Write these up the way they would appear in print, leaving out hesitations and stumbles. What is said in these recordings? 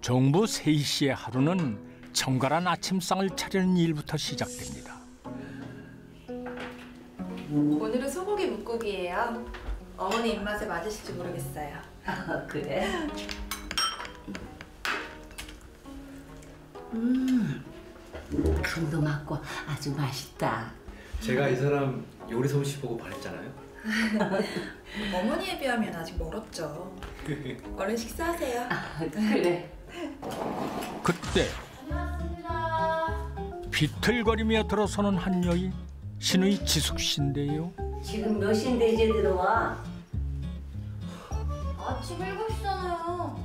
정부 세희 씨의 하루는 정갈한 아침상을 차리는 일부터 시작됩니다. 오늘은 소고기 묵국이에요. 어머니 입맛에 맞으실지 모르겠어요. 아, 그래? 간도 맞고 아주 맛있다. 제가 이 사람 요리 솜씨 보고 반했잖아요. 어머니에 비하면 아직 멀었죠. 얼른 식사하세요. 아, 그래. 그때 비틀거리며 들어서는 한 여인, 신의 지숙 씨인데요. 지금 몇 시인데 이제 들어와? 아침 7시잖아요.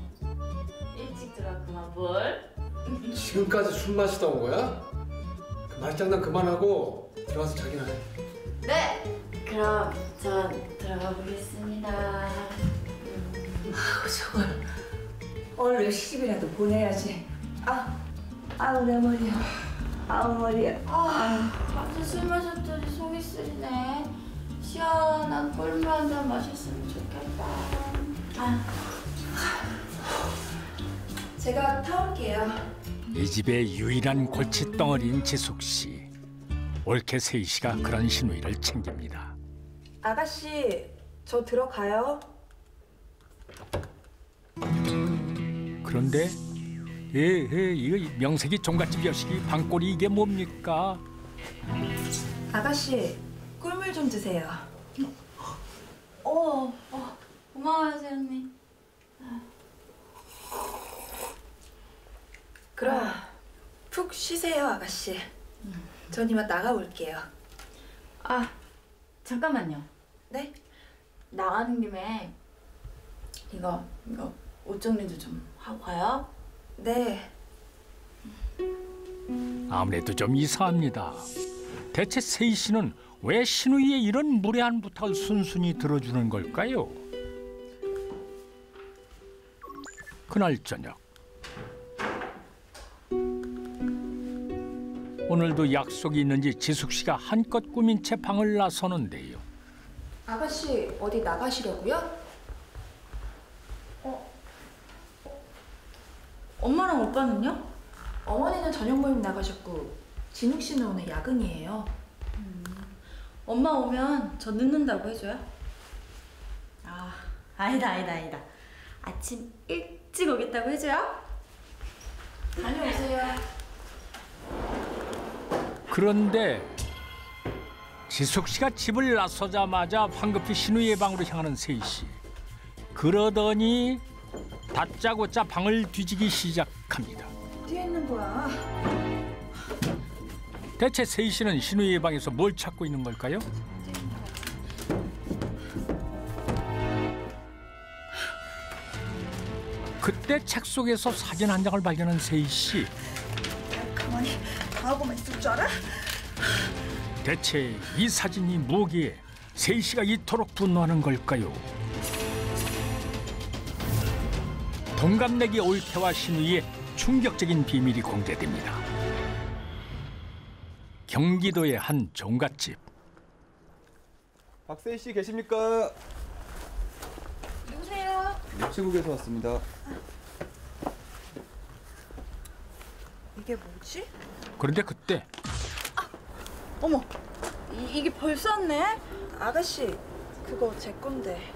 일찍 들어왔구만 뭘? 지금까지 술 마시다 온 거야? 그 말장난 그만하고 들어가서 자기나 해. 네! 그럼 전 들어가 보겠습니다. 아우 저걸 얼른 시집이라도 보내야지. 아우 내 머리야. 아우 머리야. 밤새 술 마셨더니 속이 쓰리네. 시원한 꿀물 한잔 마셨으면 좋겠다. 제가 타올게요. 이 집의 유일한 골칫덩어리인 지숙 씨. 옳게 세희 씨가 그런 신우이를 챙깁니다. 아가씨, 저 들어가요. 그런데 이거 명색이 종갓집 여식이 방골이 이게 뭡니까? 아가씨, 꿀물 좀 드세요. 고마워요 새언니. 그럼 푹 쉬세요, 아가씨. 전 이만 나가볼게요. 잠깐만요. 네? 나가는 김에 이거 옷 정리도 좀 하고 가요. 네. 아무래도 좀 이상합니다. 대체 세희 씨는 왜 신우이의 이런 무례한 부탁을 순순히 들어주는 걸까요? 그날 저녁 오늘도 약속이 있는지 지숙 씨가 한껏 꾸민 채 방을 나서는데요. 아가씨, 어디 나가시려고요? 엄마랑 오빠는요? 어머니는 저녁 모임 나가셨고 진욱 씨는 오늘 야근이에요. 엄마 오면 저 늦는다고 해줘요? 아니다. 아침 일찍 오겠다고 해줘요? 다녀오세요. 그런데 지숙 씨가 집을 나서자마자 황급히 신우이의 방으로 향하는 세희 씨. 그러더니 다짜고짜 방을 뒤지기 시작합니다. 어디에 있는 거야? 대체 세희 씨는 신우이의 방에서 뭘 찾고 있는 걸까요? 그때 책 속에서 사진 한 장을 발견한 세희 씨. 가만히 나하고만 있을 줄 알아? 대체 이 사진이 뭐기에 세희 씨가 이토록 분노하는 걸까요? 동갑내기 올케와 신우이의 충격적인 비밀이 공개됩니다. 경기도의 한 종갓집. 박세희 씨 계십니까? 누구세요? 우체국에서 왔습니다. 이게 뭐지? 그런데 그때 어머, 이게 벌써 왔네? 아가씨, 그거 제 건데.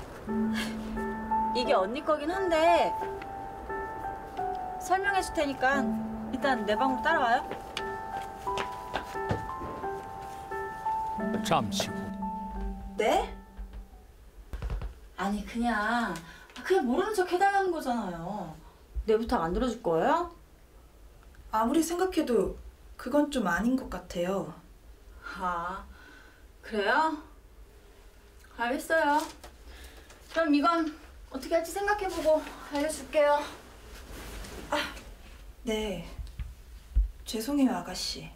이게 언니 거긴 한데 설명해 줄 테니까 일단 내 방으로 따라와요. 잠시 후 네? 아니 그냥 모르는 척 해달라는 거잖아요. 내 부탁 안 들어줄 거예요? 아무리 생각해도 그건 좀 아닌 것 같아요. 그래요? 알겠어요. 그럼 이건 어떻게 할지 생각해보고 알려줄게요. 네. 죄송해요, 아가씨.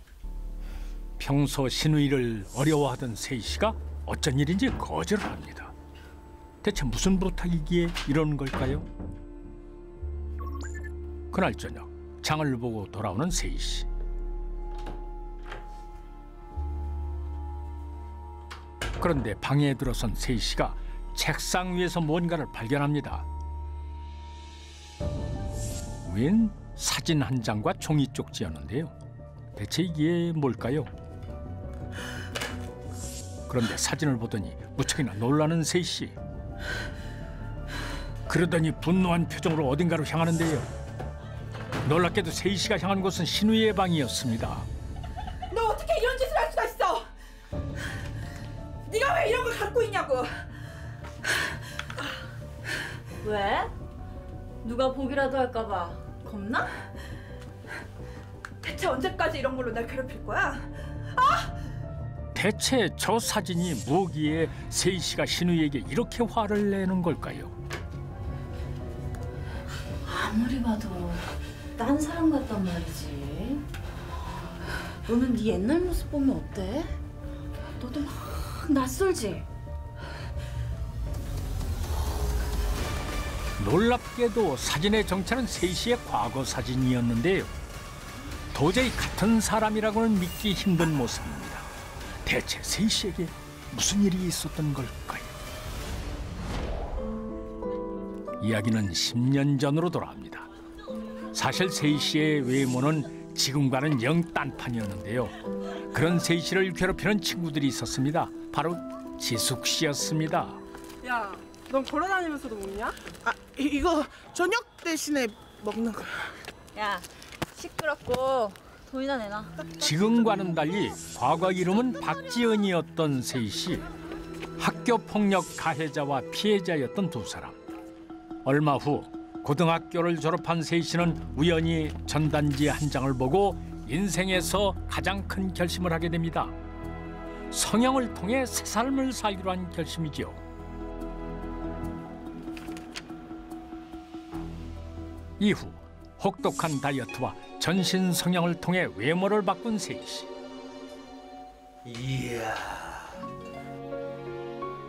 평소 신우이를 어려워하던 세희 씨가 어쩐 일인지 거절을 합니다. 대체 무슨 부탁이기에 이러는 걸까요? 그날 저녁 장을 보고 돌아오는 세희 씨. 그런데 방에 들어선 세희 씨가 책상 위에서 뭔가를 발견합니다. 웬 사진 한 장과 종이 쪽지였는데요. 대체 이게 뭘까요? 그런데 사진을 보더니 무척이나 놀라는 세희 씨. 그러더니 분노한 표정으로 어딘가로 향하는데요. 놀랍게도 세희 씨가 향한 곳은 신우이의 방이었습니다. 너 어떻게 이런 짓을 할 수가 있어? 네가 왜 이런 걸 갖고 있냐고. 왜? 누가 보기라도 할까봐 겁나? 대체 언제까지 이런 걸로 날 괴롭힐 거야? 대체 저 사진이 뭐기에 세희 씨가 신우이에게 이렇게 화를 내는 걸까요? 아무리 봐도 딴 사람 같단 말이지. 너는 네 옛날 모습 보면 어때? 너도 막 낯설지? 놀랍게도 사진의 정체는 세희 씨의 과거 사진이었는데요. 도저히 같은 사람이라고는 믿기 힘든 모습입니다. 대체 세희 씨에게 무슨 일이 있었던 걸까요? 이야기는 10년 전으로 돌아갑니다. 사실 세희 씨의 외모는 지금과는 영 딴판이었는데요. 그런 세희 씨를 괴롭히는 친구들이 있었습니다. 바로 지숙 씨였습니다. 야, 넌 걸어다니면서도 먹냐? 아, 이거 저녁 대신에 먹는 거야. 야, 시끄럽고 돈이나 내놔. 지금과는 달리 과거 이름은 박지은이었던 세희 씨. 학교 폭력 가해자와 피해자였던 두 사람. 얼마 후 고등학교를 졸업한 세희 씨는 우연히 전단지 한 장을 보고 인생에서 가장 큰 결심을 하게 됩니다. 성형을 통해 새 삶을 살기로 한 결심이죠. 이후 혹독한 다이어트와 전신 성형을 통해 외모를 바꾼 세희 씨. 이야.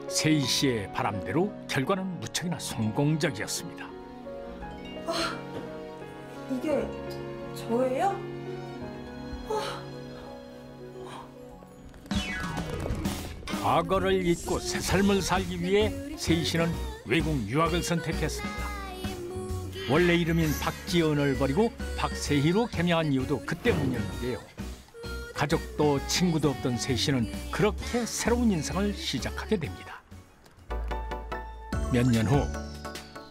세희 씨의 바람대로 결과는 무척이나 성공적이었습니다. 이게 저예요? 과거를 잊고 새 삶을 살기 위해 세희 씨는 외국 유학을 선택했습니다. 원래 이름인 박지은을 버리고 박세희로 개명한 이유도 그 때문이었는데요. 가족도 친구도 없던 세희 씨는 그렇게 새로운 인생을 시작하게 됩니다. 몇 년 후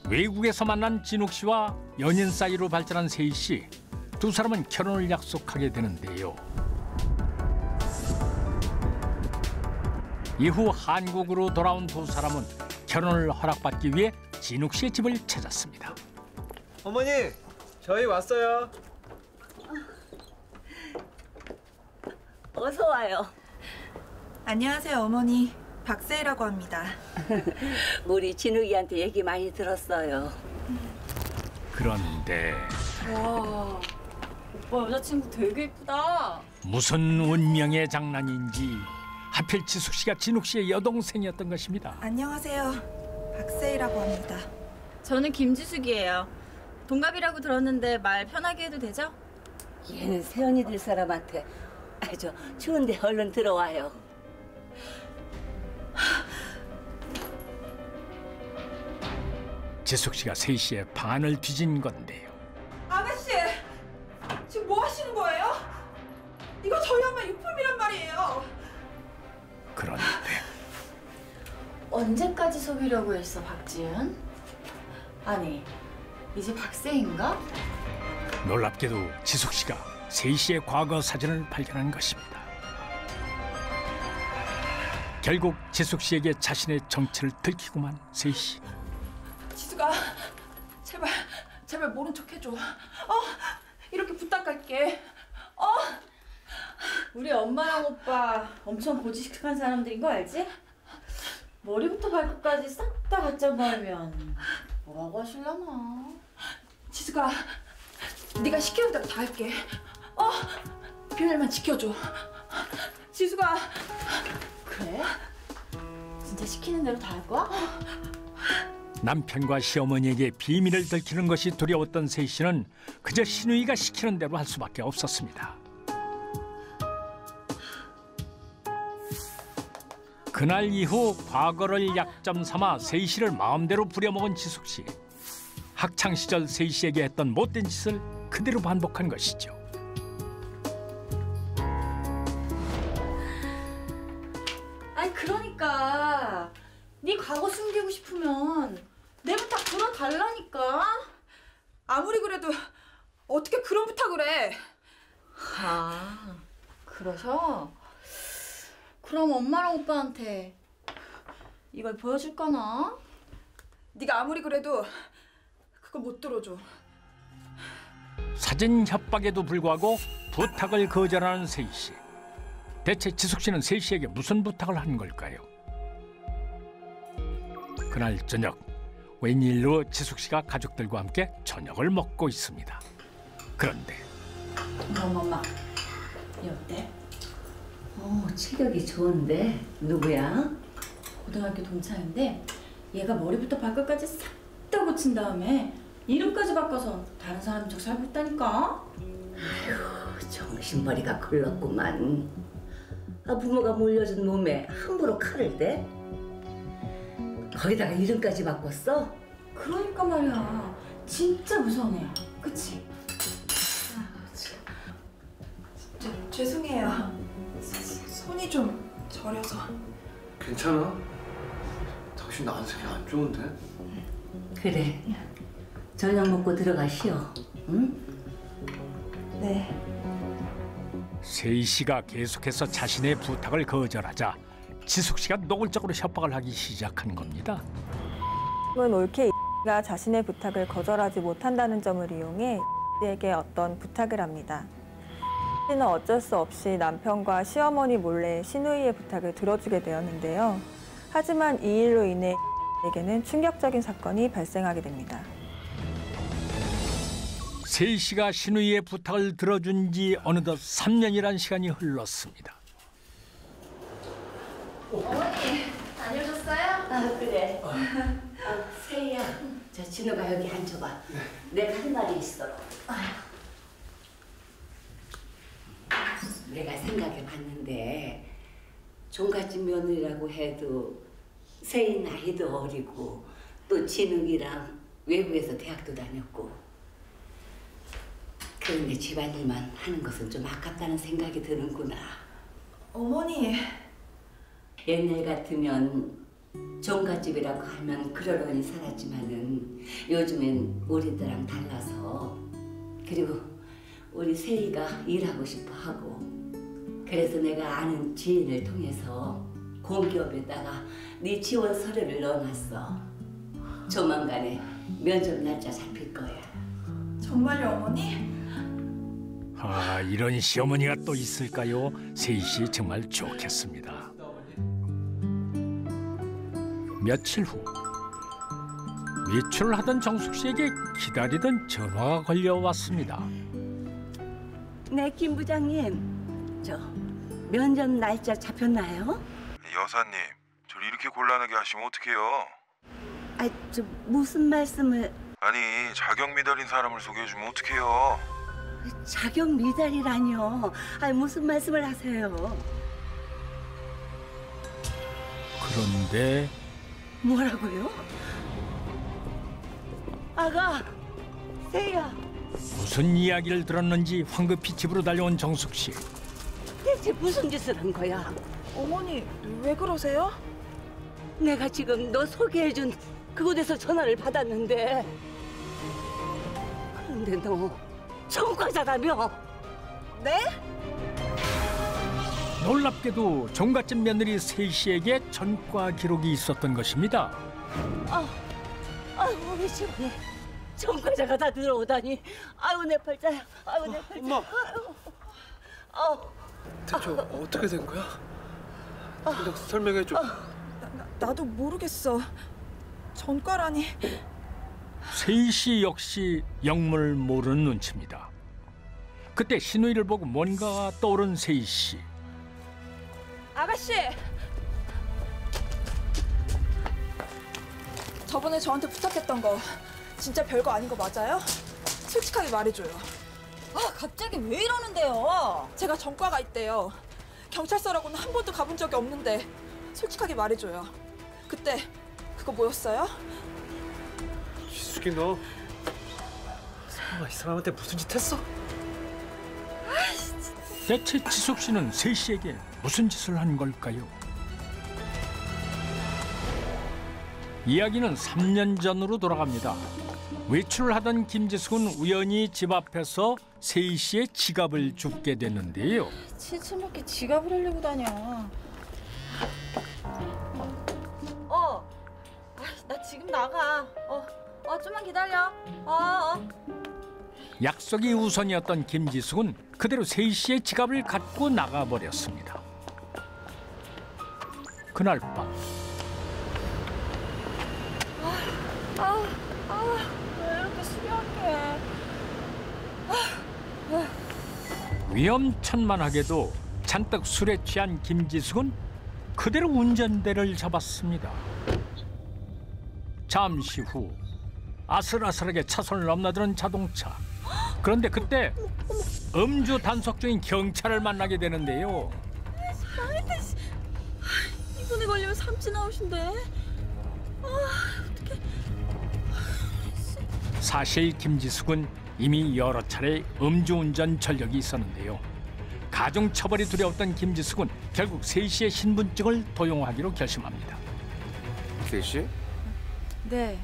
외국에서 만난 진욱 씨와 연인 사이로 발전한 세희 씨. 두 사람은 결혼을 약속하게 되는데요. 이후 한국으로 돌아온 두 사람은 결혼을 허락받기 위해 진욱 씨의 집을 찾았습니다. 어머니, 저희 왔어요. 어서 와요. 안녕하세요, 어머니. 박세희라고 합니다. 우리 진욱이한테 얘기 많이 들었어요. 그런데 와, 오빠 여자친구 되게 이쁘다. 무슨 운명의 장난인지 하필 지숙 씨가 진욱 씨의 여동생이었던 것입니다. 안녕하세요. 박세희라고 합니다. 저는 김지숙이에요. 동갑이라고 들었는데 말 편하게 해도 되죠? 얘는 세연이 될 사람한테 저 추운데 얼른 들어와요. 지숙 씨가 세희 씨의 방안을 뒤진 건데요. 아가씨! 지금 뭐 하시는 거예요? 이거 저희 엄마 유품이란 말이에요. 그런데 언제까지 속이려고 했어, 박지은? 아니, 이제 박세인가? 놀랍게도 지숙 씨가 세희 씨의 과거 사진을 발견한 것입니다. 결국 지숙 씨에게 자신의 정체를 들키고만 세희 씨. 지수가 제발 모른 척 해줘. 이렇게 부탁할게. 우리 엄마랑 오빠 엄청 고지식한 사람들인 거 알지? 머리부터 발끝까지 싹 다 갖다 버리면 뭐라고 하실려나? 지수가 네가 시키는 대로 다 할게. 비밀만 지켜줘. 지수가 그래? 진짜 시키는 대로 다 할 거야? 남편과 시어머니에게 비밀을 들키는 것이 두려웠던 세희 씨는 그저 신우이가 시키는 대로 할 수밖에 없었습니다. 그날 이후 과거를 약점 삼아 세희 씨를 마음대로 부려먹은 지숙 씨. 학창 시절 세희 씨에게 했던 못된 짓을 그대로 반복한 것이죠. 아니 그러니까 네 과거 숨기고 싶으면 내부터 들어달라니까. 아무리 그래도 어떻게 그런 부탁을 해? 아 그러셔? 그럼 엄마랑 오빠한테 이걸 보여줄까나? 네가 아무리 그래도 그거 못 들어줘. 사진 협박에도 불구하고 부탁을 거절하는 세희 씨. 대체 지숙 씨는 세희 씨에게 무슨 부탁을 한 걸까요? 그날 저녁, 웬일로 지숙 씨가 가족들과 함께 저녁을 먹고 있습니다. 그런데 엄마 얘 어때? 체격이 좋은데 누구야? 고등학교 동창인데 얘가 머리부터 발끝까지 싹 다 고친 다음에 이름까지 바꿔서 다른 사람 척 살고 있다니까. 정신머리가 글렀구만. 부모가 물려준 몸에 함부로 칼을 대? 거기다가 이름까지 바꿨어? 그러니까 말이야. 진짜 무서운 애야. 그치? 죄송해요. 손이 좀 저려서. 괜찮아? 당신 안색이 안 좋은데? 그래. 저녁 먹고 들어가 쉬어. 응? 네. 세희 씨가 계속해서 자신의 부탁을 거절하자 지숙 씨가 노골적으로 협박을 하기 시작한 겁니다. 은 옳게 가 자신의 부탁을 거절하지 못한다는 점을 이용해 에게 어떤 부탁을 합니다. 씨는 어쩔 수 없이 남편과 시어머니 몰래 신우이의 부탁을 들어주게 되었는데요. 하지만 이 일로 인해 에게는 충격적인 사건이 발생하게 됩니다. 세희 씨가 신우이의 부탁을 들어준 지 어느덧 3년이란 시간이 흘렀습니다. 어머니 다녀오셨어요? 그래. 세희야, 저 진우가 여기 앉아봐. 내가 할 말이 있어. 내가 생각해봤는데 종갓집 며느리라고 해도 세희 나이도 어리고 또 진욱이랑 외국에서 대학도 다녔고 그런데 집안일만 하는 것은 좀 아깝다는 생각이 드는구나. 어머니. 옛날 같으면 종갓집이라고 하면 그러려니 살았지만은 요즘엔 우리들랑 달라서 그리고 우리 세희가 일하고 싶어 하고 그래서 내가 아는 지인을 통해서 공기업에다가 네 지원 서류를 넣어놨어. 조만간에 면접 날짜 잡힐 거야. 정말요, 어머니? 이런 시어머니가 또 있을까요? 세희 씨 정말 좋겠습니다. 며칠 후 외출을 하던 정숙 씨에게 기다리던 전화가 걸려왔습니다. 네, 김 부장님. 저 면접 날짜 잡혔나요? 여사님, 저를 이렇게 곤란하게 하시면 어떡해요? 저 무슨 말씀을... 아니, 자격 미달인 사람을 소개해주면 어떡해요? 자격 미달이라뇨. 무슨 말씀을 하세요? 그런데 뭐라고요? 아가, 세희야. 무슨 이야기를 들었는지 황급히 집으로 달려온 정숙 씨. 대체 무슨 짓을 한 거야? 어머니, 왜 그러세요? 내가 지금 너 소개해준 그곳에서 전화를 받았는데 그런데 너 전과자라며? 네? 놀랍게도 종갓집 며느리 세희 씨에게 전과 기록이 있었던 것입니다. 우리 집안에 전과자가 다 들어오다니. 내 팔자야. 내 팔자. 엄마. 대체 어떻게 된 거야? 그냥 설명해줘. 나도 모르겠어. 전과라니. 세희 씨 역시 영문을 모르는 눈치입니다. 그때 신우이를 보고 뭔가 떠오른 세희 씨. 아가씨! 저번에 저한테 부탁했던 거 진짜 별거 아닌 거 맞아요? 솔직하게 말해줘요. 갑자기 왜 이러는데요? 제가 전과가 있대요. 경찰서라고는 한 번도 가본 적이 없는데 솔직하게 말해줘요. 그때 그거 뭐였어요? 지숙이 너 설마 이 사람한테 무슨 짓 했어? 대체 지숙 씨는 세 씨에게 무슨 짓을 한 걸까요? 이야기는 3년 전으로 돌아갑니다. 외출을 하던 김지숙은 우연히 집 앞에서 세희 씨의 지갑을 줍게 됐는데요. 칠칠맞게 지갑을 흘리고 다녀. 나 지금 나가. 좀만 기다려. 약속이 우선이었던 김지숙은 그대로 세희 씨의 지갑을 갖고 나가버렸습니다. 그날 밤 왜 이렇게 수고할게. 위험천만하게도 잔뜩 술에 취한 김지숙은 그대로 운전대를 잡았습니다. 잠시 후 아슬아슬하게 차선을 넘나드는 자동차. 그런데 그때 음주 단속 중인 경찰을 만나게 되는데요. 이번에 걸리면 삼진 아웃인데. 사실 김지숙은 이미 여러 차례 음주운전 전력이 있었는데요. 가중처벌이 두려웠던 김지숙은 결국 세희 씨의 신분증을 도용하기로 결심합니다. 세희 씨? 네.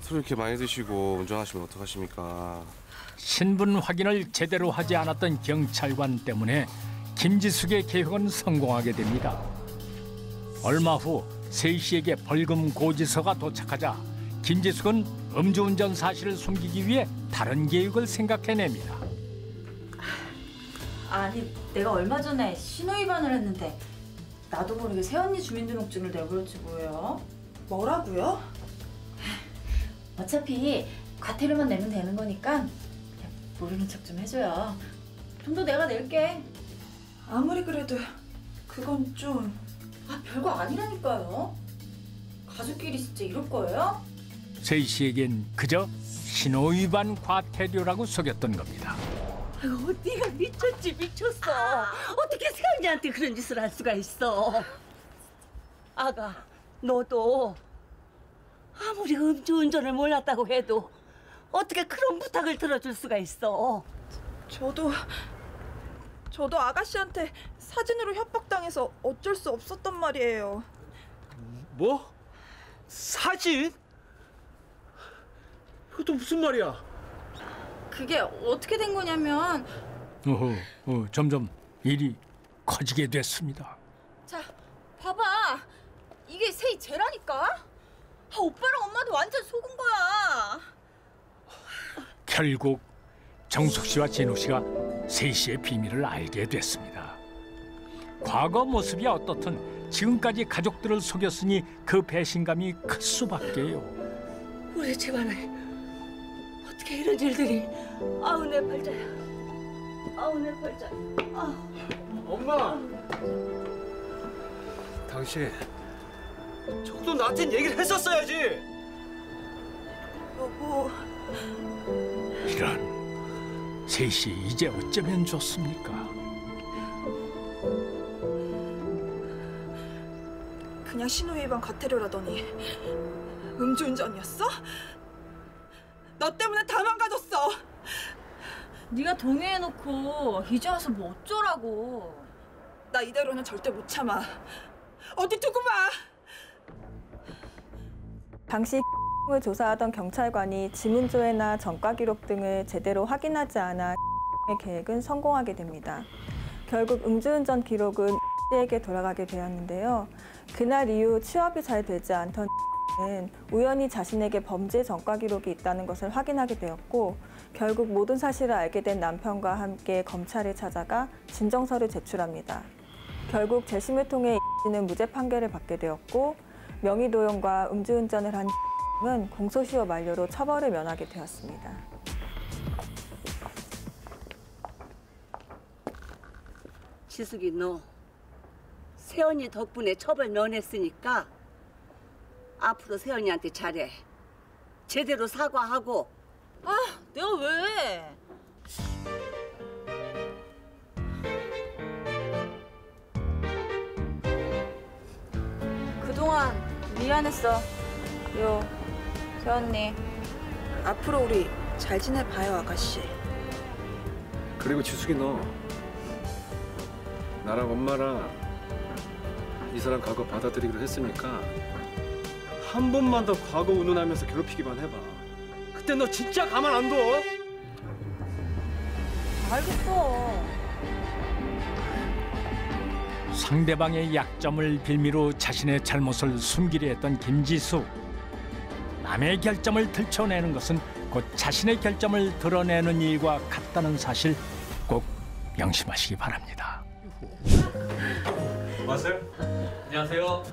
술 이렇게 많이 드시고 운전하시면 어떡하십니까? 신분 확인을 제대로 하지 않았던 경찰관 때문에 김지숙의 계획은 성공하게 됩니다. 얼마 후 세희 씨에게 벌금 고지서가 도착하자 김지숙은 음주운전 사실을 숨기기 위해 다른 계획을 생각해냅니다. 아니, 내가 얼마 전에 신호위반을 했는데 나도 모르게 새언니 주민등록증을 내버렸지 뭐예요. 뭐라고요? 어차피 과태료만 내면 되는 거니까 그냥 모르는 척 좀 해줘요. 돈도 내가 낼게. 아무리 그래도 그건 좀... 별거 아니라니까요. 가족끼리 진짜 이럴 거예요? 세희 씨에겐 그저 신호위반 과태료라고 속였던 겁니다. 네가 미쳤지 미쳤어. 어떻게 세연이한테 그런 짓을 할 수가 있어. 아가, 너도 아무리 음주운전을 몰랐다고 해도 어떻게 그런 부탁을 들어줄 수가 있어. 저도 아가씨한테 사진으로 협박당해서 어쩔 수 없었단 말이에요. 뭐? 사진? 이것도 무슨 말이야? 그게 어떻게 된 거냐면 점점 일이 커지게 됐습니다. 자, 봐봐. 이게 세희 쟤라니까? 오빠랑 엄마도 완전 속은 거야. 결국 정숙 씨와 진욱 씨가 세희 씨의 비밀을 알게 됐습니다. 과거 모습이 어떻든 지금까지 가족들을 속였으니 그 배신감이 클 수밖에요. 우리 집안에 어떻게 이런 일들이. 아우 내 팔자야. 아우 내 팔자. 엄마! 당신 적어도 나한텐 얘기를 했었어야지. 여보... 이런, 세희 씨 이제 어쩌면 좋습니까? 그냥 신호위반 과태료라더니 음주운전이었어? 너 때문에 다 망가졌어. 네가 동의해놓고 이제 와서 뭐 어쩌라고. 나 이대로는 절대 못 참아. 어디 두고 봐. 당시 을 조사하던 경찰관이 지문조회나 전과 기록 등을 제대로 확인하지 않아 의 계획은 성공하게 됩니다. 결국 음주운전 기록은 씨에게 돌아가게 되었는데요. 그날 이후 취업이 잘 되지 않던 는 우연히 자신에게 범죄 전과 기록이 있다는 것을 확인하게 되었고, 결국 모든 사실을 알게 된 남편과 함께 검찰을 찾아가 진정서를 제출합니다. 결국 재심을 통해 씨는 무죄 판결을 받게 되었고, 명의도용과 음주운전을 한 은 공소시효 만료로 처벌을 면하게 되었습니다. 지숙이, 너 세연이 덕분에 처벌 면했으니까 앞으로 세연이한테 잘해. 제대로 사과하고. 내가 왜? 그동안 미안했어. 세언니. 앞으로 우리 잘 지내봐요, 아가씨. 그리고 지숙이 너 나랑 엄마랑 이 사람 과거 받아들이기로 했으니까 한 번만 더 과거 운운하면서 괴롭히기만 해봐. 그때 너 진짜 가만 안 둬. 알겠어. 상대방의 약점을 빌미로 자신의 잘못을 숨기려 했던 김지수. 남의 결점을 들춰내는 것은 곧 자신의 결점을 드러내는 일과 같다는 사실 꼭 명심하시기 바랍니다. 왔어요? 안녕하세요.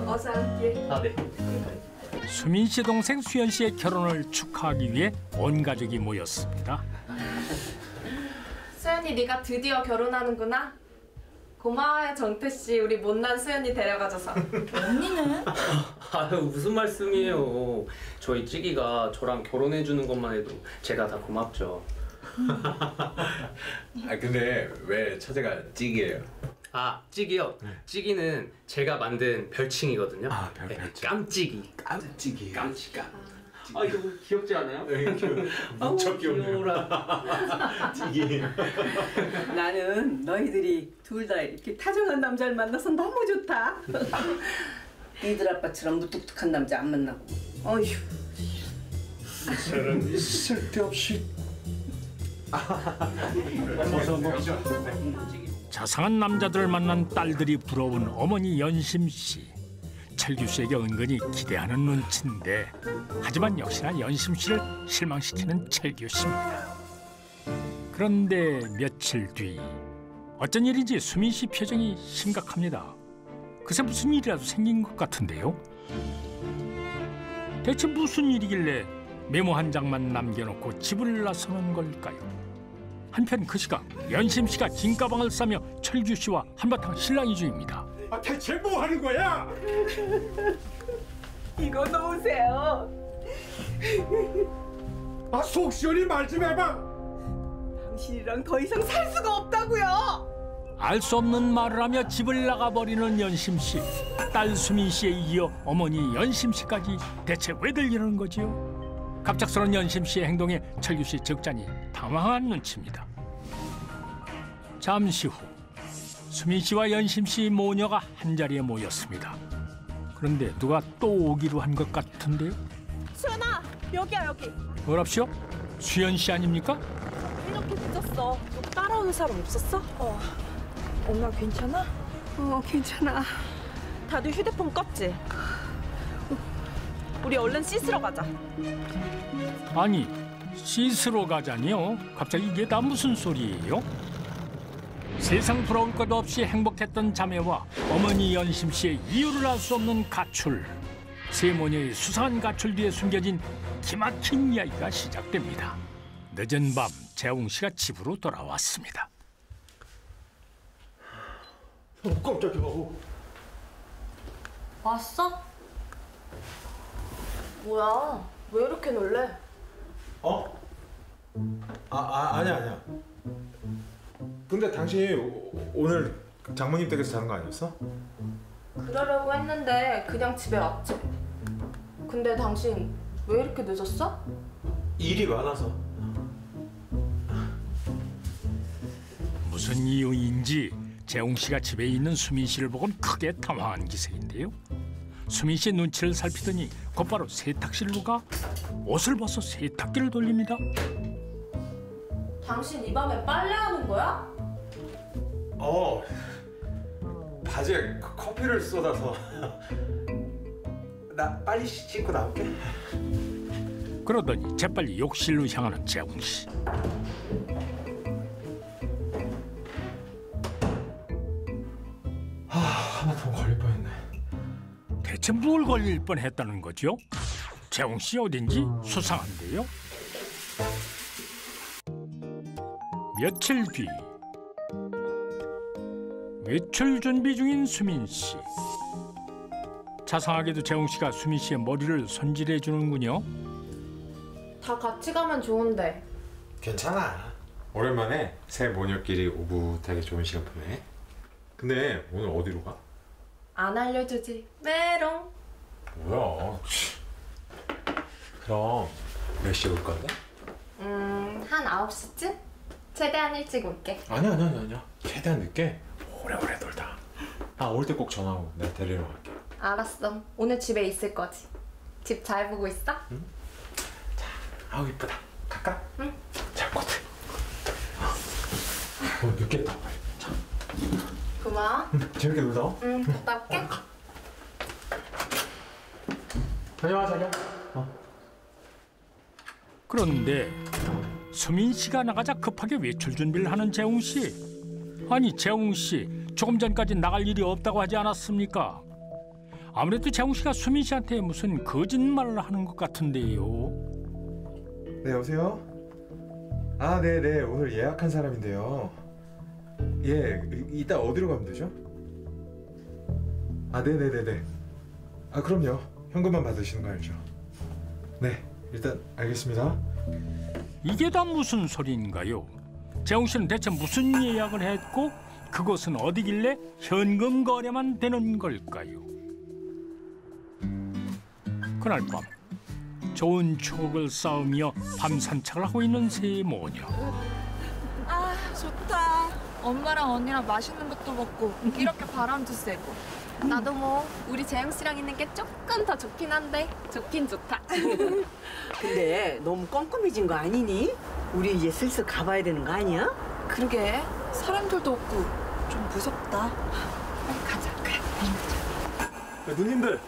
어서 함께. 아, 네. 수민 씨 동생 수연 씨의 결혼을 축하하기 위해 온 가족이 모였습니다. 수연이 네가 드디어 결혼하는구나. 고마워요 정태 씨. 우리 못난 수연이 데려가줘서. 언니는? 아유 무슨 말씀이에요. 저희 찌기가 저랑 결혼해 주는 것만 해도 제가 다 고맙죠. 아 근데 왜 처제가 찌개예요? 아 찌기요? 찌기는 제가 만든 별칭이거든요. 아 별칭. 깜찌기. 깜찌기. 깜찌가. 아 이거 귀엽지 않아요? 무척 귀엽네요. 찌기. 나는 너희들이 둘 다 이렇게 타정한 남자를 만나서 너무 좋다. 니들 아빠처럼 무뚝뚝한 남자 안 만나고. 어휴. 사람이 쓸데없이. 자상한 남자들을 만난 딸들이 부러운 어머니 연심 씨. 철규 씨에게 은근히 기대하는 눈치인데 하지만 역시나 연심 씨를 실망시키는 철규 씨입니다. 그런데 며칠 뒤 어쩐 일인지 수민 씨 표정이 심각합니다. 그새 무슨 일이라도 생긴 것 같은데요. 대체 무슨 일이길래 메모 한 장만 남겨놓고 집을 나서는 걸까요? 한편 그 시각 연심 씨가 긴 가방을 싸며 철규 씨와 한바탕 실랑이 중입니다. 아, 대체 뭐 하는 거야? 이거 놓으세요. 아, 속 시원히 말 좀 해봐. 당신이랑 더 이상 살 수가 없다고요. 알 수 없는 말을 하며 집을 나가버리는 연심 씨. 딸 수민 씨에 이어 어머니 연심 씨까지 대체 왜들 이러는 거지요? 갑작스러운 연심 씨의 행동에 철규 씨 적잖이 당황한 눈치입니다. 잠시 후 수민 씨와 연심 씨 모녀가 한자리에 모였습니다. 그런데 누가 또 오기로 한 것 같은데요? 수연아, 여기야 여기. 뭐랍시오? 수연 씨 아닙니까? 이렇게 늦었어. 누구 따라오는 사람 없었어? 엄마 괜찮아? 괜찮아. 다들 휴대폰 껐지? 우리 얼른 씻으러 가자. 아니, 씻으러 가자니요? 갑자기 이게 다 무슨 소리예요? 세상 부러울 것 없이 행복했던 자매와 어머니 연심 씨의 이유를 알 수 없는 가출. 세 모녀의 수상한 가출 뒤에 숨겨진 기막힌 이야기가 시작됩니다. 늦은 밤 재웅 씨가 집으로 돌아왔습니다. 깜짝이야. 왔어? 뭐야? 왜 이렇게 놀래? 아니야. 근데 당신이 오늘 장모님 댁에서 자는 거 아니었어? 그러려고 했는데 그냥 집에 왔지. 근데 당신 왜 이렇게 늦었어? 일이 많아서. 무슨 이유인지 재웅 씨가 집에 있는 수민 씨를 보곤 크게 당황한 기색인데요. 수민 씨 눈치를 살피더니 곧바로 세탁실로 가 옷을 벗어 세탁기를 돌립니다. 당신 이 밤에 빨래하는 거야? 바지에 커피를 쏟아서. 나 빨리 씻고 나올게. 그러더니 재빨리 욕실로 향하는 재웅 씨. 하나 더 걸릴 뻔했네. 대체 뭘 걸릴 뻔했다는 거죠? 재웅 씨 어딘지 수상한데요. 며칠 뒤 외출 준비 중인 수민 씨. 자상하게도 재웅 씨가 수민 씨의 머리를 손질해 주는군요. 다 같이 가면 좋은데. 괜찮아. 오랜만에 새 모녀끼리 오붓하게 좋은 시간 보내. 근데 오늘 어디로 가? 안 알려주지. 메롱. 뭐야? 그럼 몇 시에 올 건데? 한 9시쯤? 최대한 일찍 올게. 아니야. 최대한 늦게 오래오래 놀다. 올 때 꼭 전화하고 내가 데리러 갈게. 알았어. 오늘 집에 있을 거지. 집 잘 보고 있어? 아우 이쁘다. 갈까? 응. 잘 보자. 늦겠다. 자. 고마워. 재밌게 놀다. 응, 갔다 올게. 다녀와 자기야. 그런데 수민 씨가 나가자 급하게 외출 준비를 하는 재웅 씨. 아니 재웅 씨 조금 전까지 나갈 일이 없다고 하지 않았습니까? 아무래도 재웅 씨가 수민 씨한테 무슨 거짓말을 하는 것 같은데요. 네 여보세요? 네네 오늘 예약한 사람인데요. 예 이따 어디로 가면 되죠? 네네네네. 그럼요. 현금만 받으시는 거 알죠? 네 일단 알겠습니다. 이게 다 무슨 소리인가요? 재웅 씨는 대체 무슨 예약을 했고 그곳은 어디길래 현금 거래만 되는 걸까요? 그날 밤 좋은 추억을 쌓으며 밤 산책을 하고 있는 세 모녀. 아 좋다. 엄마랑 언니랑 맛있는 것도 먹고 이렇게 바람도 쐬고. 나도 뭐 우리 재영 씨랑 있는 게 조금 더 좋긴 한데 좋긴 좋다. 근데 너무 껌껌해진 거 아니니? 우리 이제 슬슬 가봐야 되는 거 아니야? 그러게 사람들도 없고 좀 무섭다. 빨리 가자. 그래. 누님들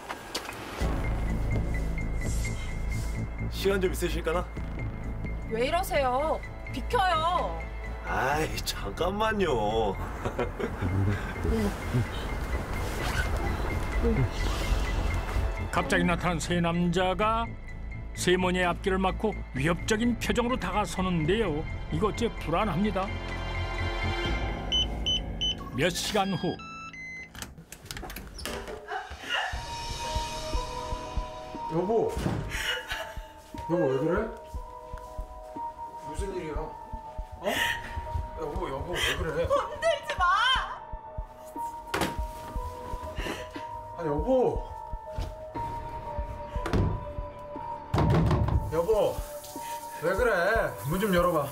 시간 좀 있으실까나? 왜 이러세요? 비켜요. 아이 잠깐만요. 갑자기 나타난 세 남자가 세 모녀의 앞길을 막고 위협적인 표정으로 다가서는데요. 이거 어째 불안합니다. 몇 시간 후 여보 왜 그래? 무슨 일이야? 여보 왜 그래? 건들지 마! 여보 왜 그래? 문 좀 열어봐.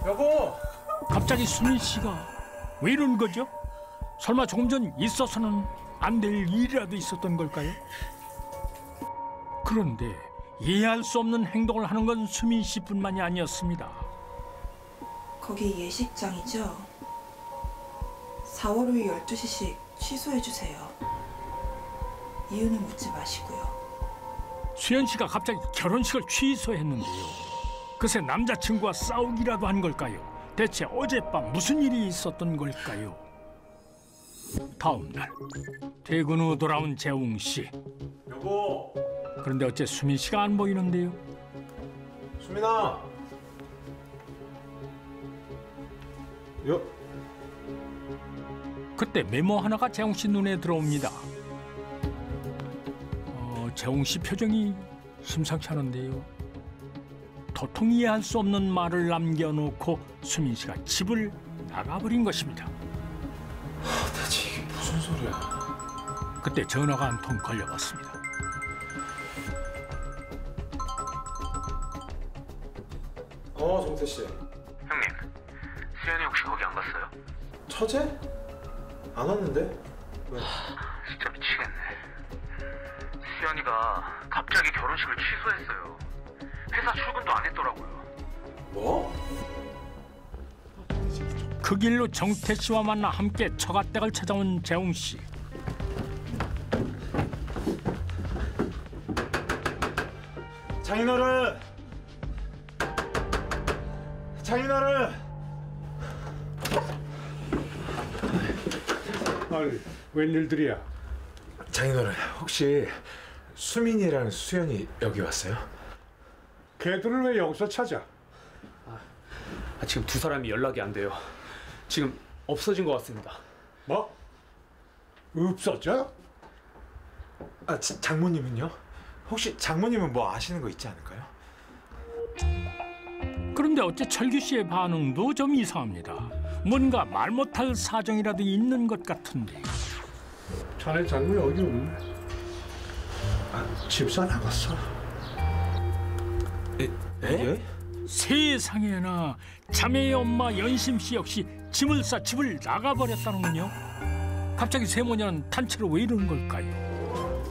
여보 갑자기 수민 씨가 왜 이런 거죠? 설마 조금 전 있어서는 안 될 일이라도 있었던 걸까요? 그런데 이해할 수 없는 행동을 하는 건 수민 씨뿐만이 아니었습니다. 거기 예식장이죠? 4월 5일 12시씩 취소해주세요. 이유는 묻지 마시고요. 수연 씨가 갑자기 결혼식을 취소했는데요. 그새 남자친구와 싸우기라도 한 걸까요? 대체 어젯밤 무슨 일이 있었던 걸까요? 다음 날 퇴근 후 돌아온 재웅 씨. 여보 그런데 어째 수민 씨가 안 보이는데요? 수민아 그때 메모 하나가 재웅 씨 눈에 들어옵니다. 재웅 씨 표정이 심상치 않은데요. 도통 이해할 수 없는 말을 남겨놓고 수민 씨가 집을 나가버린 것입니다. 대체 이게 무슨 소리야? 그때 전화가 한 통 걸려왔습니다. 정태 씨. 형님, 수연이 혹시 거기 안 갔어요? 처제? 안 왔는데? 왜? 진짜 미치겠네. 수연이가 갑자기 결혼식을 취소했어요. 회사 출근도 안 했더라고요. 뭐? 그 길로 정태 씨와 만나 함께 처가댁을 찾아온 재웅 씨. 장인어른! 아니, 웬일들이야? 장인어른, 혹시 수민이랑 수연이 여기 왔어요? 걔들을 왜 여기서 찾아? 지금 두 사람이 연락이 안 돼요. 지금 없어진 것 같습니다. 뭐? 없었죠? 장모님은요? 혹시 장모님은 뭐 아시는 거 있지 않을까요? 그런데 어째 철규 씨의 반응도 좀 이상합니다. 뭔가 말 못할 사정이라도 있는 것 같은데. 자네 장모 여기 없네. 집사 나갔어. 에? 세상에나 자매의 엄마 연심 씨 역시 짐을 싸 집을 나가버렸다는군요. 갑자기 세모녀는 단체로 왜 이러는 걸까요?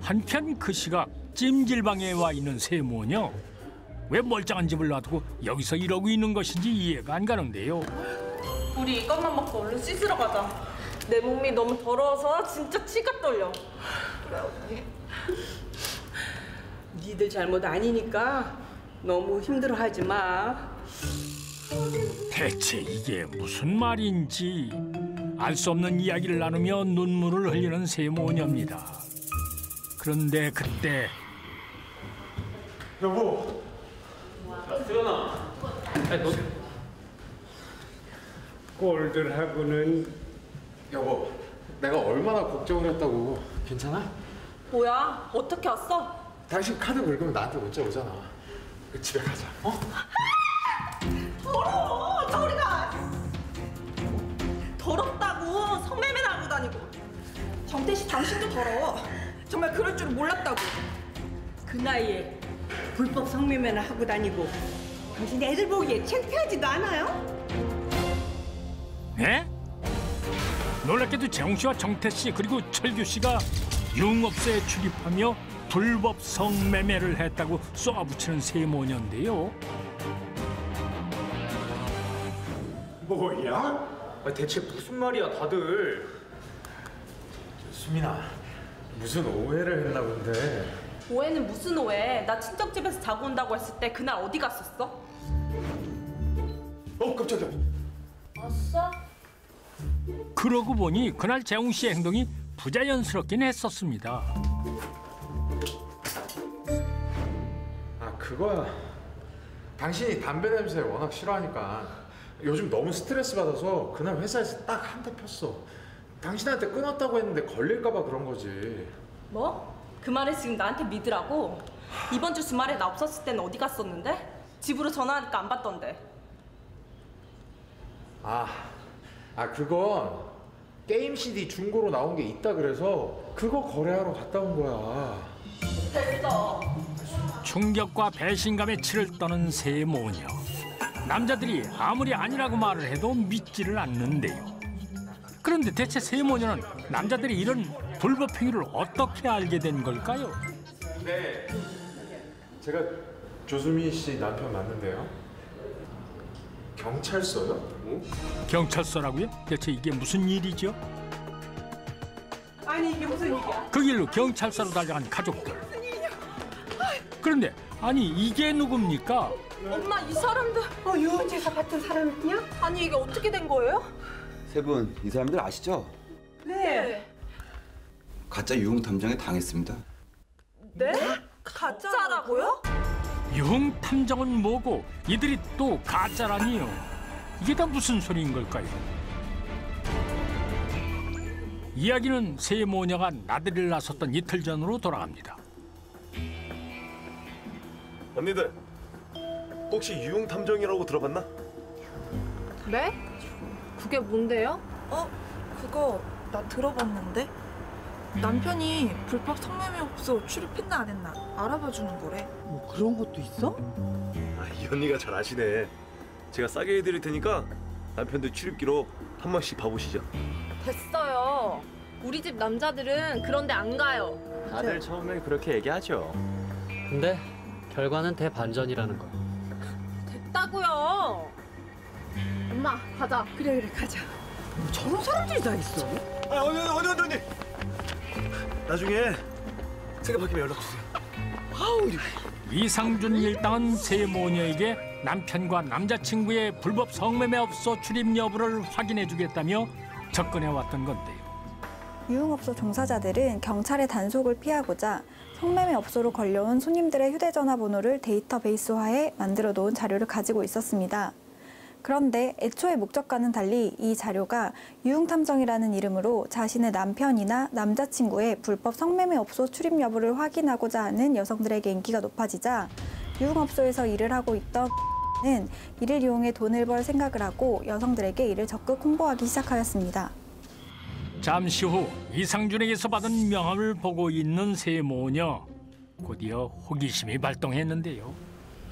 한편 그 시각 찜질방에 와 있는 세모녀. 왜 멀쩡한 집을 놔두고 여기서 이러고 있는 것인지 이해가 안 가는데요. 우리 이것만 먹고 얼른 씻으러 가자. 내 몸이 너무 더러워서 진짜 치가 떨려. 그래 언니. 니들 잘못 아니니까 너무 힘들어하지 마. 대체 이게 무슨 말인지 알 수 없는 이야기를 나누며 눈물을 흘리는 세모녀입니다. 그런데 그때 여보. 수연아. 너 꼴들하고는 여보, 내가 얼마나 걱정을 했다고. 괜찮아? 뭐야? 어떻게 왔어? 당신 카드 긁으면 나한테 문자 오잖아. 집에 가자. 어? 더러워! 저리 가! 더럽다고 성매매나 하고 다니고. 정태 씨 당신도 더러워. 정말 그럴 줄은 몰랐다고. 그 나이에 불법 성매매나 하고 다니고 당신 애들 보기에 창피하지도 않아요? 네? 놀랍게도 재홍 씨와 정태 씨 그리고 철규 씨가 유흥업소에 출입하며 불법 성매매를 했다고 쏘아붙이는 세모녀인데요. 뭐야? 대체 무슨 말이야 다들. 수민아, 무슨 오해를 했나 본데. 오해는 무슨 오해? 나 친척집에서 자고 온다고 했을 때 그날 어디 갔었어? 깜짝이야. 왔어? 그러고 보니 그날 재홍 씨의 행동이 부자연스럽긴 했었습니다. 아, 그거야. 당신이 담배 냄새 워낙 싫어하니까 요즘 너무 스트레스 받아서 그날 회사에서 딱 한 대 폈어. 당신한테 끊었다고 했는데 걸릴까 봐 그런 거지. 뭐? 그 말을 지금 나한테 믿으라고? 이번 주 주말에 나 없었을 때는 어디 갔었는데? 집으로 전화하니까 안 받던데. 그건 게임 CD 중고로 나온 게 있다 그래서 그거 거래하러 갔다 온 거야. 됐어. 충격과 배신감에 치를 떠는 세모녀. 남자들이 아무리 아니라고 말을 해도 믿지를 않는데요. 그런데 대체 세모녀는 남자들이 이런 불법 행위를 어떻게 알게 된 걸까요? 네, 제가 조수미 씨 남편 맞는데요. 경찰서요? 경찰서라고요? 대체 이게 무슨 일이죠? 아니 이게 무슨 일이야? 그 길로 경찰서로 달려간 가족들. 그런데 아니 이게 누굽니까? 엄마 이 사람들 유언제사 같은 사람이냐? 아니 이게 어떻게 된 거예요? 세 분 이 사람들 아시죠? 네. 가짜 유흥 탐정에 당했습니다. 네? 가짜라고요? 유흥 탐정은 뭐고 이들이 또 가짜라니요? 이게 다 무슨 소리인 걸까요? 이야기는 세모녀가 나들이를 나섰던 이틀 전으로 돌아갑니다. 언니들, 혹시 유흥 탐정이라고 들어봤나? 네? 그게 뭔데요? 그거 나 들어봤는데 남편이 불법 성매매업소 출입했나 안 했나 알아봐주는 거래. 뭐 그런 것도 있어? 이 언니가 잘 아시네. 제가 싸게 해드릴 테니까 남편들 출입 기록 한 번씩 봐보시죠. 됐어요. 우리 집 남자들은 그런데 안 가요. 다들 처음엔 그렇게 얘기하죠. 근데 결과는 대반전이라는 거. 됐다고요. 엄마 가자. 그래 가자. 저런 사람들이 다 있어. 언니. 나중에 생각 바뀌면 연락 주세요. 이상준 일당은 세모녀에게 남편과 남자친구의 불법 성매매업소 출입 여부를 확인해주겠다며 접근해왔던 건데요. 유흥업소 종사자들은 경찰의 단속을 피하고자 성매매 업소로 걸려온 손님들의 휴대전화 번호를 데이터베이스화해 만들어 놓은 자료를 가지고 있었습니다. 그런데 애초의 목적과는 달리 이 자료가 유흥탐정이라는 이름으로 자신의 남편이나 남자친구의 불법 성매매 업소 출입 여부를 확인하고자 하는 여성들에게 인기가 높아지자 유흥업소에서 일을 하고 있던 는 이를 이용해 돈을 벌 생각을 하고 여성들에게 이를 적극 홍보하기 시작하였습니다. 잠시 후 이상준에게서 받은 명함을 보고 있는 세 모녀. 곧이어 호기심이 발동했는데요.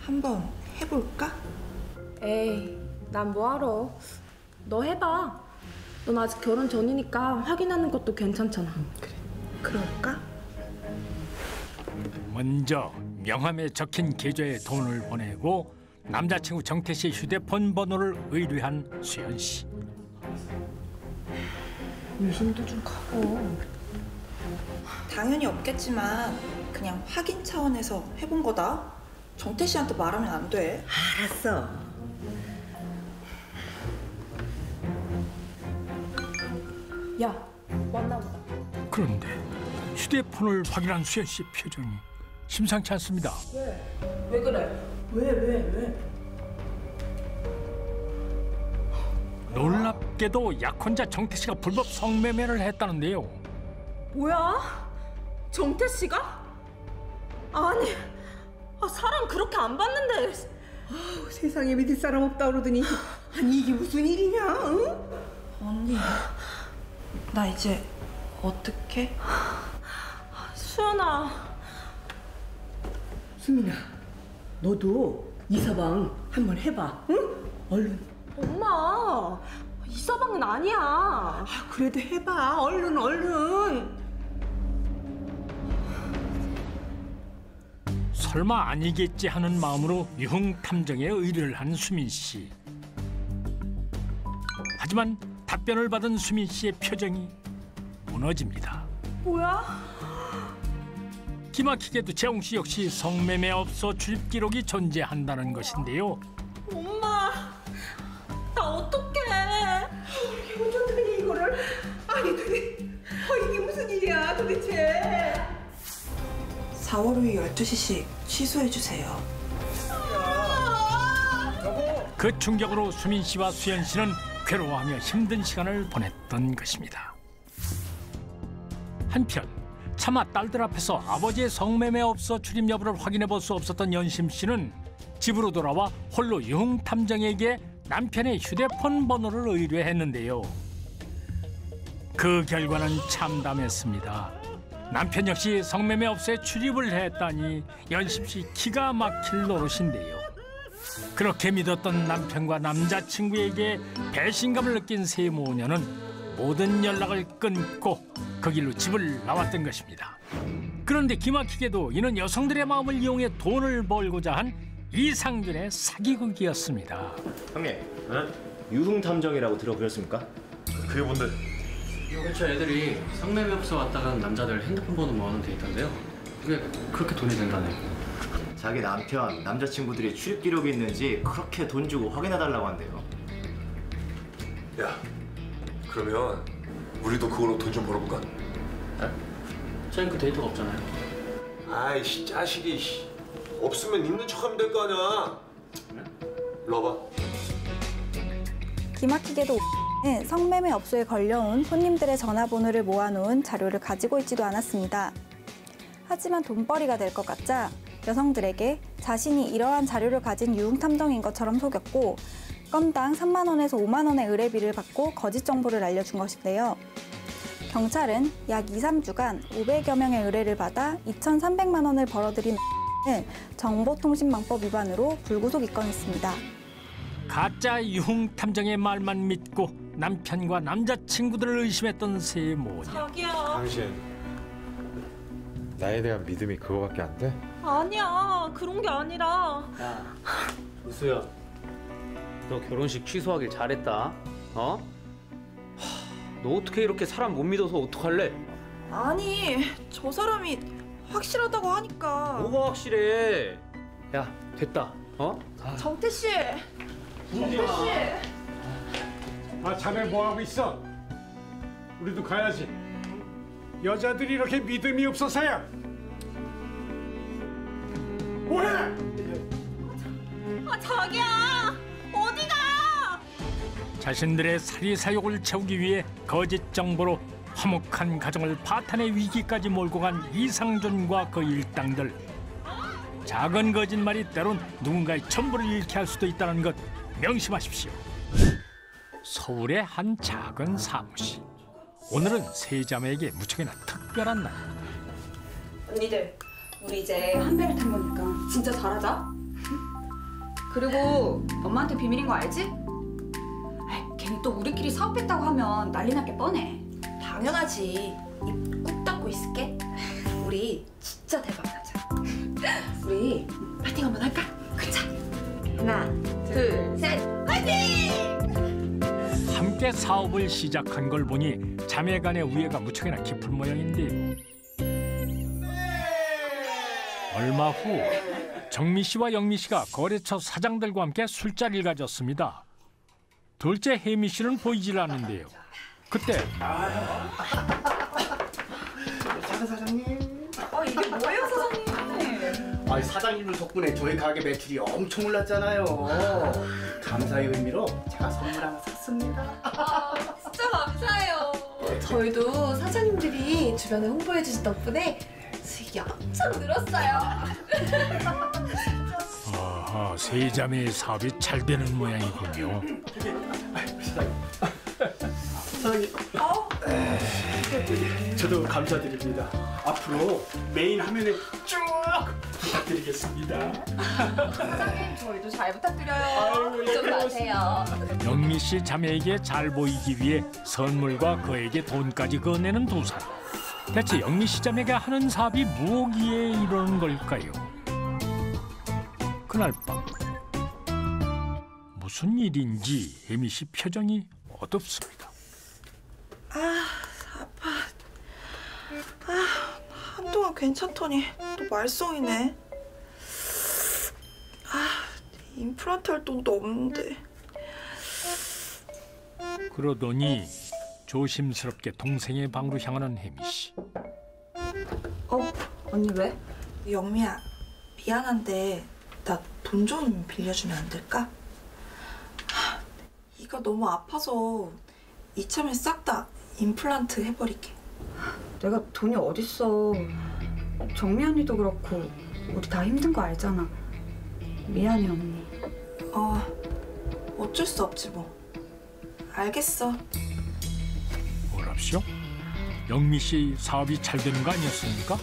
한번 해볼까? 에이, 난 뭐하러. 너 해봐. 넌 아직 결혼 전이니까 확인하는 것도 괜찮잖아. 그래, 그럴까? 먼저 명함에 적힌 계좌에 돈을 보내고 남자친구 정태 씨의 휴대폰 번호를 의뢰한 수연 씨. 의심도 좀 가고. 당연히 없겠지만 그냥 확인 차원에서 해본 거다. 정태 씨한테 말하면 안 돼. 알았어. 야, 왔나 보다. 그런데 휴대폰을 확인한 수연 씨의 표정이 심상치 않습니다. 왜 그래? 왜? 놀랍게도 약혼자 정태 씨가 불법 성매매를 했다는데요. 뭐야? 정태 씨가? 아니, 사람 그렇게 안 봤는데. 세상에 믿을 사람 없다 그러더니 아니 이게 무슨 일이냐? 응? 언니, 나 이제 어떡해? 수연아. 수민아, 너도 이서방 한번 해봐. 응? 얼른. 엄마, 이서방은 아니야. 그래도 해봐. 얼른. 설마 아니겠지 하는 마음으로 유흥 탐정에 의뢰를 한 수민 씨. 하지만 답변을 받은 수민 씨의 표정이 무너집니다. 뭐야? 기막히게도 재홍 씨 역시 성매매업소 출입 기록이 존재한다는 것인데요. 엄마, 나 어떡해? 이게 어쩌다니 이거를? 아니 이게 무슨 일이야 도대체? 4월 5일 12시씩 취소해주세요. 그 충격으로 수민 씨와 수연 씨는 괴로워하며 힘든 시간을 보냈던 것입니다. 한편 차마 딸들 앞에서 아버지의 성매매업소 출입 여부를 확인해 볼 수 없었던 연심 씨는 집으로 돌아와 홀로 유흥 탐정에게 남편의 휴대폰 번호를 의뢰했는데요. 그 결과는 참담했습니다. 남편 역시 성매매업소에 출입을 했다니 연심 씨 기가 막힐 노릇인데요. 그렇게 믿었던 남편과 남자친구에게 배신감을 느낀 세 모녀는 모든 연락을 끊고 그 길로 집을 나왔던 것입니다. 그런데 기막히게도 이는 여성들의 마음을 이용해 돈을 벌고자 한 이상준의 사기극이었습니다. 형님, 유흥 탐정이라고 들어보셨습니까? 그게 뭔데? 이 근처 애들이 성매매업소 왔다간 남자들 핸드폰 번호 모아놓은 데이터인데요. 그게 그렇게 돈이 된다네요. 자기 남편, 남자친구들이 출입 기록이 있는지 그렇게 돈 주고 확인해달라고 한대요. 야, 그러면 우리도 그걸로 돈 좀 벌어볼까? 저희는 그 데이터가 없잖아요. 아이씨, 자식이. 없으면 있는 척하면 될 거 아니야. 일로 와봐. 기막히게도 는 성매매 업소에 걸려온 손님들의 전화번호를 모아놓은 자료를 가지고 있지도 않았습니다. 하지만 돈벌이가 될 것 같자 여성들에게 자신이 이러한 자료를 가진 유흥탐정인 것처럼 속였고 건당 3만 원에서 5만 원의 의뢰비를 받고 거짓 정보를 알려준 것인데요. 경찰은 약 2, 3주간 500여 명의 의뢰를 받아 2,300만 원을 벌어들인 정보통신망법 위반으로 불구속 입건했습니다. 가짜 유흥 탐정의 말만 믿고 남편과 남자친구들을 의심했던 세 모녀. 자기야. 당신 나에 대한 믿음이 그거밖에 안 돼? 아니야, 그런 게 아니라. 야, 우수야, 너 결혼식 취소하길 잘했다. 어? 너 어떻게 이렇게 사람 못 믿어서 어떡할래? 아니, 저 사람이 확실하다고 하니까. 뭐가 확실해? 야, 됐다. 어? 정태 씨. 정태 씨. 아, 자네 뭐하고 있어? 우리도 가야지. 여자들이 이렇게 믿음이 없어서야. 뭐해? 자기야, 어디가? 자신들의 사리사욕을 채우기 위해 거짓 정보로 화목한 가정을 파탄의 위기까지 몰고 간 이상준과 그 일당들. 작은 거짓말이 때론 누군가의 전부를 잃게 할 수도 있다는 것 명심하십시오. 서울의 한 작은 사무실. 오늘은 세 자매에게 무척이나 특별한 날. 언니들, 우리 이제 한 배를 탄 거니까 진짜 잘하자. 그리고 엄마한테 비밀인 거 알지? 아이, 괜히 또 우리끼리 사업했다고 하면 난리 날 게 뻔해. 당연하지. 입 꾹 닫고 있을게. 우리 진짜 대박 나자. 우리 파이팅 한번 할까? 그자. 하나, 둘, 셋, 파이팅! 함께 사업을 시작한 걸 보니 자매 간의 우애가 무척이나 깊은 모양인데요. 얼마 후 정미 씨와 영미 씨가 거래처 사장들과 함께 술자리를 가졌습니다. 둘째 혜미 씨는 보이질 않는데요. 그때 사장님. 이게 뭐예요, 사장님? 사장님들 덕분에 저희 가게 매출이 엄청 올랐잖아요. 감사의 의미로 제가 선물 하나 샀습니다. 진짜 감사해요. 저희도 사장님들이 주변에 홍보해주신 덕분에 수익이 엄청 늘었어요. 아하, 세 자매의 사업이 잘 되는 모양이군요. 사장님. 저도 감사드립니다. 앞으로 메인 화면에 쭉 부탁드리겠습니다. 사장님, 저희도 잘 부탁드려요. 걱정 마세요. 영미 씨 자매에게 잘 보이기 위해 선물과 그에게 돈까지 건네는 두 사람. 대체 영미 씨 자매가 하는 사업이 무엇기에 이러는 걸까요? 그날 밤 무슨 일인지 혜미 씨 표정이 어둡습니다. 아파. 한동안 괜찮더니 또 말썽이네. 임플란트 할 돈도 없는데. 그러더니 조심스럽게 동생의 방으로 향하는 혜미 씨. 언니 왜? 영미야, 미안한데 나 돈 좀 빌려주면 안 될까? 이가 너무 아파서 이참에 싹 다 임플란트 해버릴게. 내가 돈이 어딨어. 정미 언니도 그렇고 우리 다 힘든 거 알잖아. 미안해, 언니. 어쩔 수 없지 뭐. 알겠어. 뭐랍시오? 영미 씨 사업이 잘 되는 거 아니었습니까?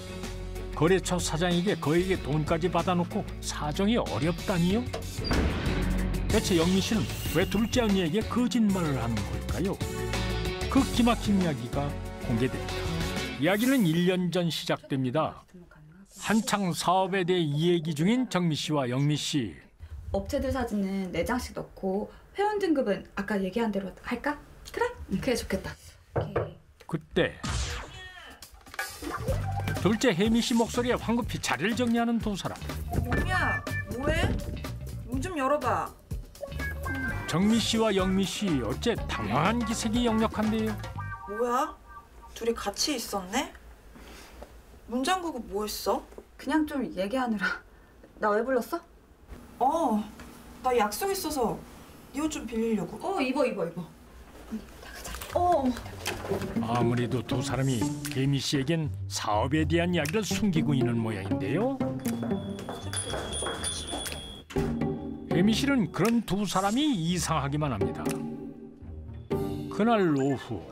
거래처 사장에게 그에게 돈까지 받아놓고 사정이 어렵다니요? 대체 영미 씨는 왜 둘째 언니에게 거짓말을 하는 걸까요? 그 기막힌 이야기가 공개됩니다. 이야기는 1년 전 시작됩니다. 한창 사업에 대해 이야기 중인 정미 씨와 영미 씨. 업체들 사진은 4장씩 넣고 회원 등급은 아까 얘기한 대로 할까? 그래? 그래, 좋겠다. 그때 둘째 혜미 씨 목소리에 황급히 자리를 정리하는 두 사람. 영미야, 뭐해? 문 좀 열어봐. 정미 씨와 영미 씨 어째 당황한 기색이 역력한데요. 뭐야? 둘이 같이 있었네? 문 잠그고 뭐 했어? 그냥 좀 얘기하느라. 나 왜 불렀어? 나 약속 있어서 네 옷 좀 빌리려고. 입어. 언니, 나가자. 아무래도 두 사람이 혜미 씨에겐 사업에 대한 이야기를 숨기고 있는 모양인데요. 혜미 씨는 그런 두 사람이 이상하기만 합니다. 그날 오후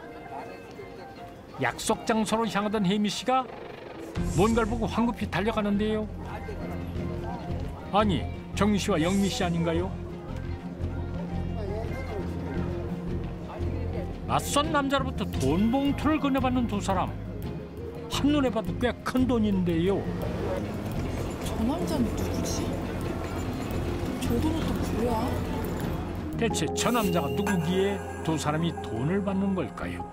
약속 장소로 향하던 혜미 씨가 뭔가를 보고 황급히 달려가는데요. 아니, 정미 씨와 영미 씨 아닌가요? 낯선 남자로부터 돈 봉투를 건네받는 두 사람. 한눈에 봐도 꽤 큰 돈인데요. 저 남자는 누구지? 저 돈은 또 뭐야? 대체 저 남자가 누구기에 두 사람이 돈을 받는 걸까요?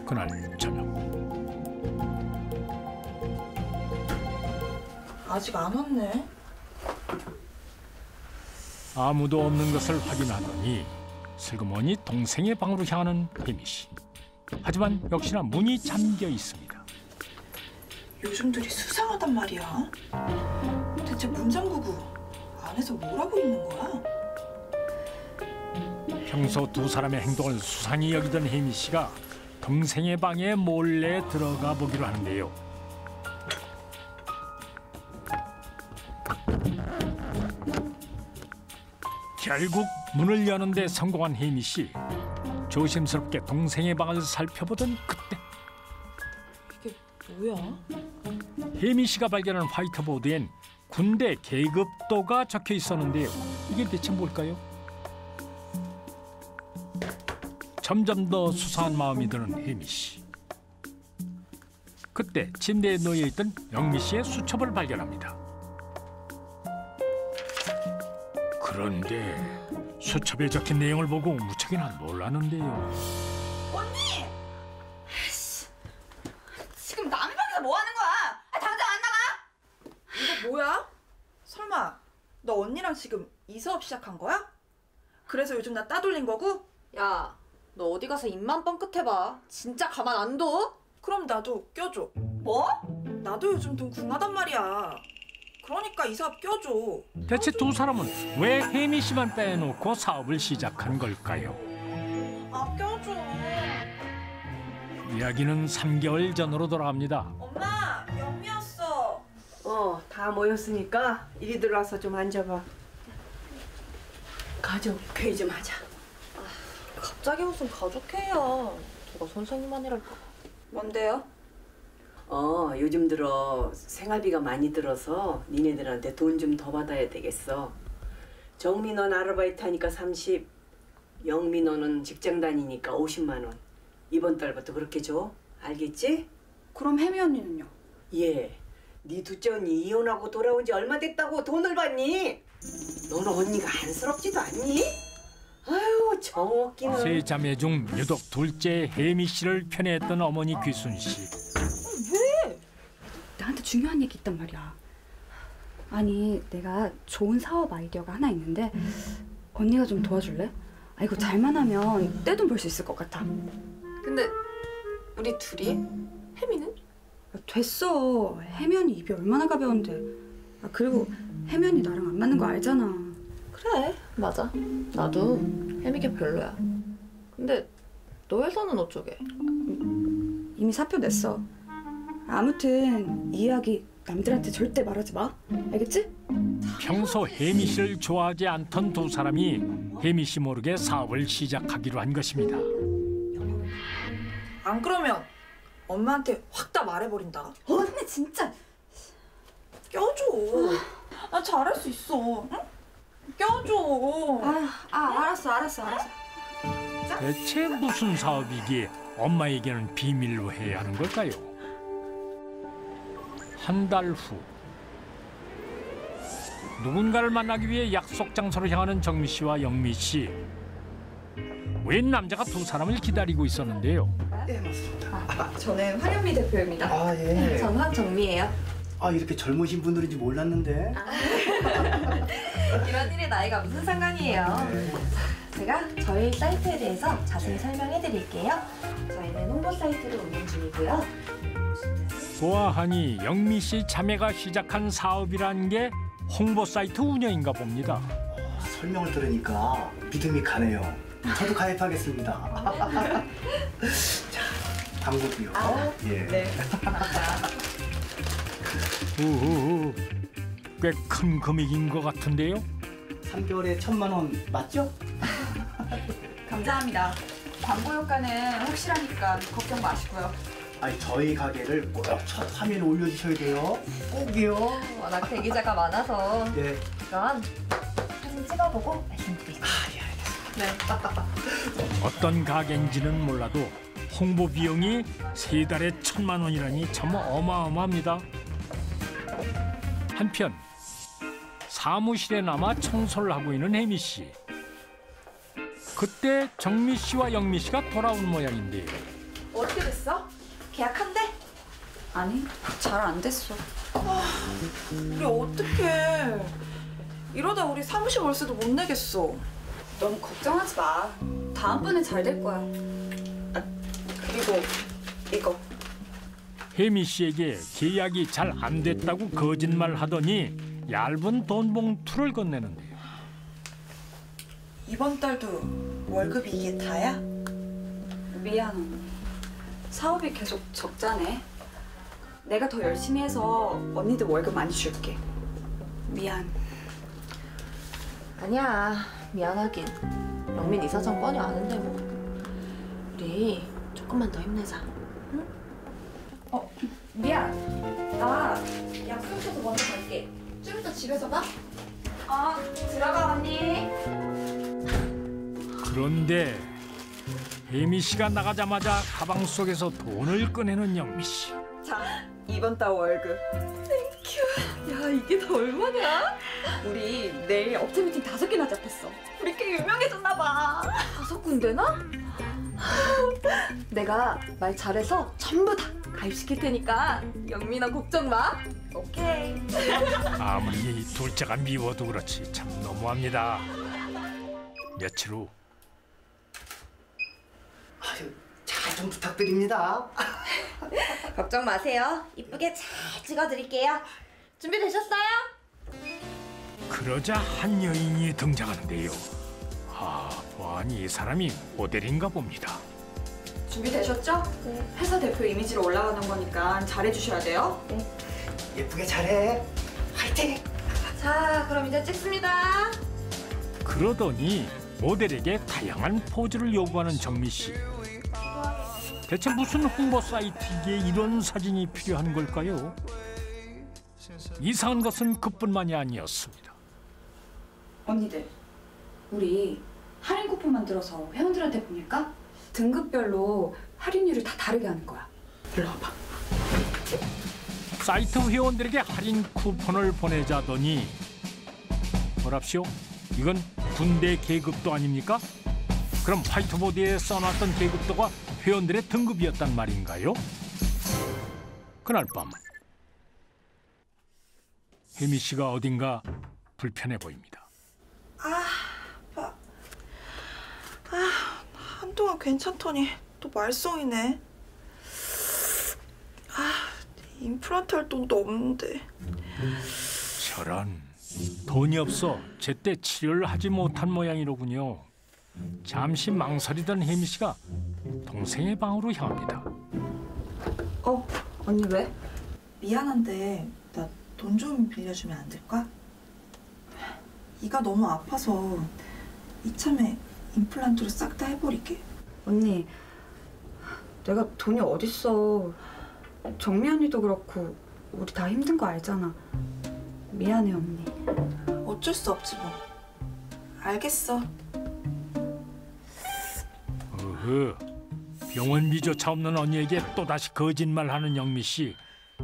그날 저녁. 아직 안 왔네. 아무도 없는 것을 확인하더니 슬그머니 동생의 방으로 향하는 혜미 씨. 하지만 역시나 문이 잠겨 있습니다. 요즘들이 수상하단 말이야. 대체 문 잠그고 안에서 뭘 하고 있는 거야? 평소 두 사람의 행동을 수상히 여기던 혜미 씨가 동생의 방에 몰래 들어가 보기로 하는데요. 결국 문을 여는 데 성공한 혜미 씨. 조심스럽게 동생의 방을 살펴보던 그때 뭐야? 혜미 씨가 발견한 화이트보드엔 군대 계급도가 적혀 있었는데요. 이게 대체 뭘까요? 점점 더 수상한 마음이 드는 혜미 씨. 그때 침대에 놓여 있던 영미 씨의 수첩을 발견합니다. 그런데 수첩에 적힌 내용을 보고 무척이나 놀라는데요. 언니! 지금 남의 방에서 뭐 하는 거야? 당장 안 나가! 이거 뭐야? 설마 너 언니랑 지금 이 수업 시작한 거야? 그래서 요즘 나 따돌린 거고? 야, 너 어디 가서 입만 뻥끗해봐. 진짜 가만 안 둬? 그럼 나도 껴줘. 뭐? 나도 요즘 돈 궁하단 말이야. 그러니까 이 사업 껴줘. 대체 두 사람은 왜 혜미 씨만 빼놓고 사업을 시작한 걸까요? 아, 껴줘. 이야기는 3개월 전으로 돌아갑니다. 엄마, 영미 왔어. 다 모였으니까 이리 들어와서 좀 앉아봐. 가족 회의 좀 하자. 갑자기 무슨 가족회의야. 누가 선생님만이랄까. 뭔데요? 요즘 들어 생활비가 많이 들어서 니네들한테 돈 좀 더 받아야 되겠어. 정미 넌 아르바이트 하니까 30, 영미 너는 직장 다니니까 50만 원. 이번 달부터 그렇게 줘. 알겠지? 그럼 혜미 언니는요? 예. 네 둘째 언니 이혼하고 돌아온 지 얼마 됐다고 돈을 받니? 너는 언니가 안쓰럽지도 않니? 아유, 정없기는. 세 자매 중 유독 둘째 혜미 씨를 편애했던 어머니 귀순 씨. 왜? 나한테 중요한 얘기 있단 말이야. 아니, 내가 좋은 사업 아이디어가 하나 있는데 언니가 좀 도와줄래? 아, 이거 잘만 하면 떼돈 벌 수 있을 것 같아. 근데 우리 둘이? 혜미는? 됐어. 혜미 언니 입이 얼마나 가벼운데. 그리고 혜미 언니 나랑 안 맞는 거 알잖아. 그래, 맞아. 나도 혜미게 별로야. 근데 너 회사는 어쩌게? 이미 사표 냈어. 아무튼 이 이야기 남들한테 절대 말하지 마. 알겠지? 평소 혜미 씨를 좋아하지 않던 두 사람이 혜미 씨 모르게 사업을 시작하기로 한 것입니다. 안 그러면 엄마한테 확 다 말해버린다. 언니 진짜. 껴줘. 나 잘할 수 있어. 응? 껴줘. 알았어. 대체 무슨 사업이기에 엄마에게는 비밀로 해야 하는 걸까요? 한 달 후 누군가를 만나기 위해 약속 장소로 향하는 정미 씨와 영미 씨. 웬 남자가 두 사람을 기다리고 있었는데요. 네, 맞습니다. 저는 황현미 대표입니다. 아, 예. 전 황정미예요. 이렇게 젊으신 분들인지 몰랐는데. 이런 일에 나이가 무슨 상관이에요. 제가 저희 사이트에 대해서 자세히 설명해 드릴게요. 저희는 홍보 사이트를 운영 중이고요. 보아하니 영미 씨 자매가 시작한 사업이란 게 홍보 사이트 운영인가 봅니다. 설명을 들으니까 믿음이 가네요. 저도 가입하겠습니다. 자, 광고비요. 예. 네. 우후후, 꽤 큰 금액인 것 같은데요? 3개월에 1,000만 원 맞죠? 감사합니다. 광고 효과는 확실하니까 걱정 마시고요. 저희 가게를 꼭 첫 화면에 올려주셔야 돼요. 꼭이요. 워낙 대기자가 많아서. 네. 그럼 사진 찍어보고 말씀드릴게요. 네. 어떤 가게인지는 몰라도 홍보 비용이 3달에 1,000만 원이라니 참 어마어마합니다. 한편 사무실에 남아 청소를 하고 있는 혜미 씨. 그때 정미 씨와 영미 씨가 돌아온 모양인데요. 어떻게 됐어? 계약한대? 아니, 잘 안 됐어. 우리 어떡해. 이러다 우리 사무실 월세도 못 내겠어. 너무 걱정하지 마. 다음번엔 잘 될 거야. 그리고 이거. 혜미 씨에게 계약이 잘 안 됐다고 거짓말하더니 얇은 돈 봉투를 건네는데요. 이번 달도 월급이 이게 다야? 미안 언니. 사업이 계속 적자네. 내가 더 열심히 해서 언니들 월급 많이 줄게. 미안. 아니야, 미안하긴. 영민 이 사정 뻔히 아는데 뭐. 우리 조금만 더 힘내자. 응? 미안. 나 약속 있어서 먼저 갈게. 좀 이따 집에서 봐. 들어가 언니. 그런데 혜미 씨가 나가자마자 가방 속에서 돈을 꺼내는 영미 씨. 자, 이번 달 월급. 땡큐. 야, 이게 다 얼마냐? 우리 내일 업체 미팅 5개나 잡혔어. 우리 꽤 유명해졌나 봐. 5군데나? 내가 말 잘해서 전부 다 가입시킬 테니까 영민아 걱정 마. 오케이. 아무리 둘째가 미워도 그렇지 참 너무합니다. 며칠 후 잘 좀 부탁드립니다. 걱정 마세요. 이쁘게 잘 찍어드릴게요. 준비되셨어요? 그러자 한 여인이 등장하는데요. 보아하니 이 사람이 모델인가 봅니다. 준비되셨죠? 네. 회사 대표 이미지로 올라가는 거니까 잘해주셔야 돼요. 네. 예쁘게 잘해. 화이팅! 자, 그럼 이제 찍습니다. 그러더니 모델에게 다양한 포즈를 요구하는 정미 씨. 대체 무슨 홍보 사이트기에 이런 사진이 필요한 걸까요? 이상한 것은 그뿐만이 아니었습니다. 언니들, 우리 할인 쿠폰 만들어서 회원들한테 보낼까? 등급별로 할인율을 다 다르게 하는 거야. 일로 와봐. 사이트 회원들에게 할인 쿠폰을 보내자더니 뭐랍시오? 이건 군대 계급도 아닙니까? 그럼 화이트보드에 써놨던 계급도가 회원들의 등급이었단 말인가요? 그날 밤 혜미 씨가 어딘가 불편해 보입니다. 아파. 한동안 괜찮더니 또 말썽이네. 임플란트 할 돈도 없는데. 저런, 돈이 없어 제때 치료를 하지 못한 모양이로군요. 잠시 망설이던 혜미 씨가 동생의 방으로 향합니다. 언니 왜? 미안한데 나 돈 좀 빌려주면 안 될까? 이가 너무 아파서 이참에 임플란트로 싹 다 해버릴게. 언니, 내가 돈이 어딨어. 정미 언니도 그렇고 우리 다 힘든 거 알잖아. 미안해 언니. 어쩔 수 없지 뭐. 알겠어. 병원비조차 없는 언니에게 또다시 거짓말하는 영미 씨.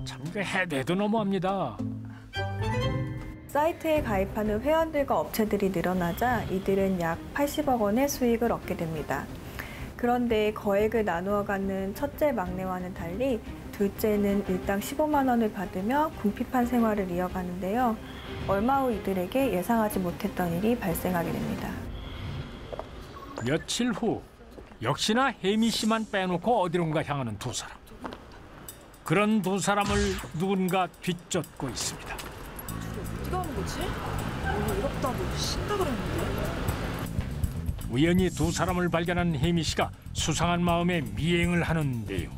참 해대도 너무합니다. 사이트에 가입하는 회원들과 업체들이 늘어나자 이들은 약 80억 원의 수익을 얻게 됩니다. 그런데 거액을 나누어 갖는 첫째 막내와는 달리 둘째는 일당 15만 원을 받으며 궁핍한 생활을 이어가는데요. 얼마 후 이들에게 예상하지 못했던 일이 발생하게 됩니다. 며칠 후 역시나 혜미 씨만 빼놓고 어디론가 향하는 두 사람. 그런 두 사람을 누군가 뒤쫓고 있습니다. 어디가 하는 거지? 오늘 이렇다고 쉰다 그랬는데. 우연히 두 사람을 발견한 혜미 씨가 수상한 마음에 미행을 하는데요.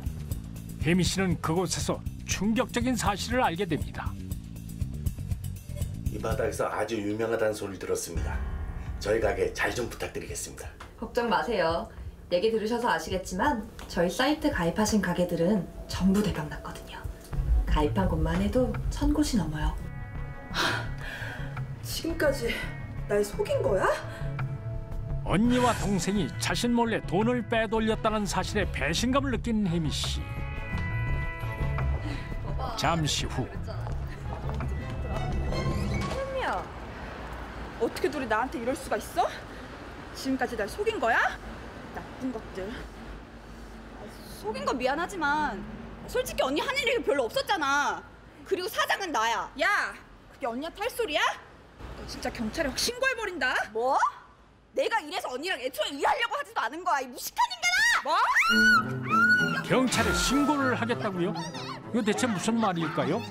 혜미 씨는 그곳에서 충격적인 사실을 알게 됩니다. 이 바닥에서 아주 유명하다는 소리를 들었습니다. 저희 가게 잘 좀 부탁드리겠습니다. 걱정 마세요. 얘기 들으셔서 아시겠지만 저희 사이트 가입하신 가게들은 전부 대박났거든요. 가입한 곳만 해도 1000곳이 넘어요. 지금까지 날 속인 거야? 언니와 동생이 자신 몰래 돈을 빼돌렸다는 사실에 배신감을 느낀 혜미 씨. 잠시 후. 혜미야, 어떻게 둘이 나한테 이럴 수가 있어? 지금까지 날 속인 거야? 나쁜 것들. 속인 거 미안하지만 솔직히 언니 하는 일이 별로 없었잖아. 그리고 사장은 나야. 야, 그게 언니한테 할 소리야? 너 진짜 경찰에 확 신고해버린다. 뭐? 내가 이래서 언니랑 애초에 일하려고 하지도 않은 거야, 이 무식한 인간아! 뭐? 경찰에 신고를 하겠다고요? 이거 대체 무슨 말일까요?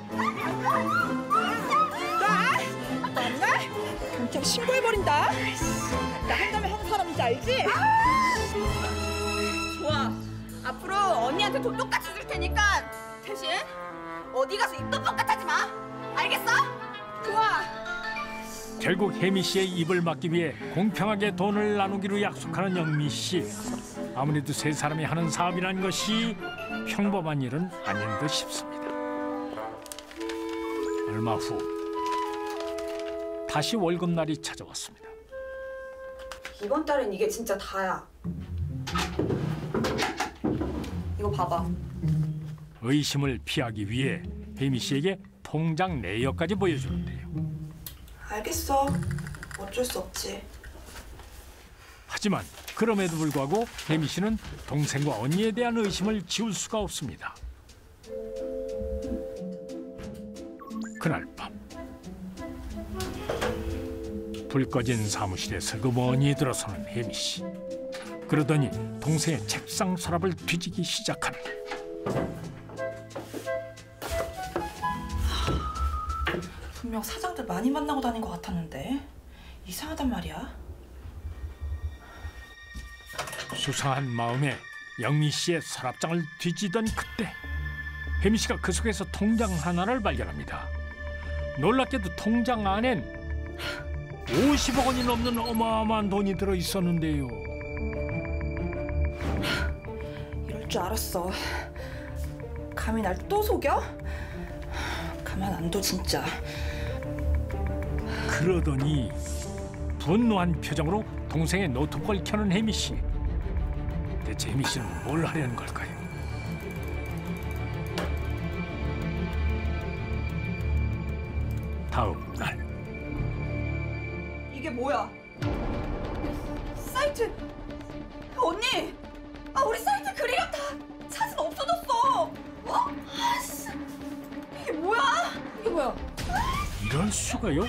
정말? 경찰에 신고해버린다. 나 한다면 하는 사람인지 알지? 좋아. 앞으로 언니한테 돈 똑같이 줄 테니까 대신 어디 가서 입도 뻥끗하지 마. 알겠어? 좋아. 결국 혜미 씨의 입을 막기 위해 공평하게 돈을 나누기로 약속하는 영미 씨. 아무래도 세 사람이 하는 사업이란 것이 평범한 일은 아닌 듯 싶습니다. 얼마 후 다시 월급날이 찾아왔습니다. 이번 달엔 이게 진짜 다야. 이거 봐봐. 의심을 피하기 위해 혜미 씨에게 통장 내역까지 보여주는데요. 알겠어. 어쩔 수 없지. 하지만 그럼에도 불구하고 혜미 씨는 동생과 언니에 대한 의심을 지울 수가 없습니다. 그날 밤 불 꺼진 사무실에 슬그머니 들어서는 혜미 씨. 그러더니 동생의 책상 서랍을 뒤지기 시작하는데 분명 사장들 많이 만나고 다닌 것 같았는데 이상하단 말이야. 수상한 마음에 영미 씨의 서랍장을 뒤지던 그때 혜미 씨가 그 속에서 통장 하나를 발견합니다. 놀랍게도 통장 안엔 50억 원이 넘는 어마어마한 돈이 들어 있었는데요. 이럴 줄 알았어. 감히 날 또 속여? 가만 안 둬 진짜. 그러더니 분노한 표정으로 동생의 노트북을 켜는 혜미 씨. 대체 혜미 씨는 뭘 하려는 걸까요? 다음 날 이게 뭐야? 사이트. 언니. 우리 사이트 글이랑 다 사진 없어졌어. 아씨. 이게 뭐야? 이게 뭐야? 이럴 수가요?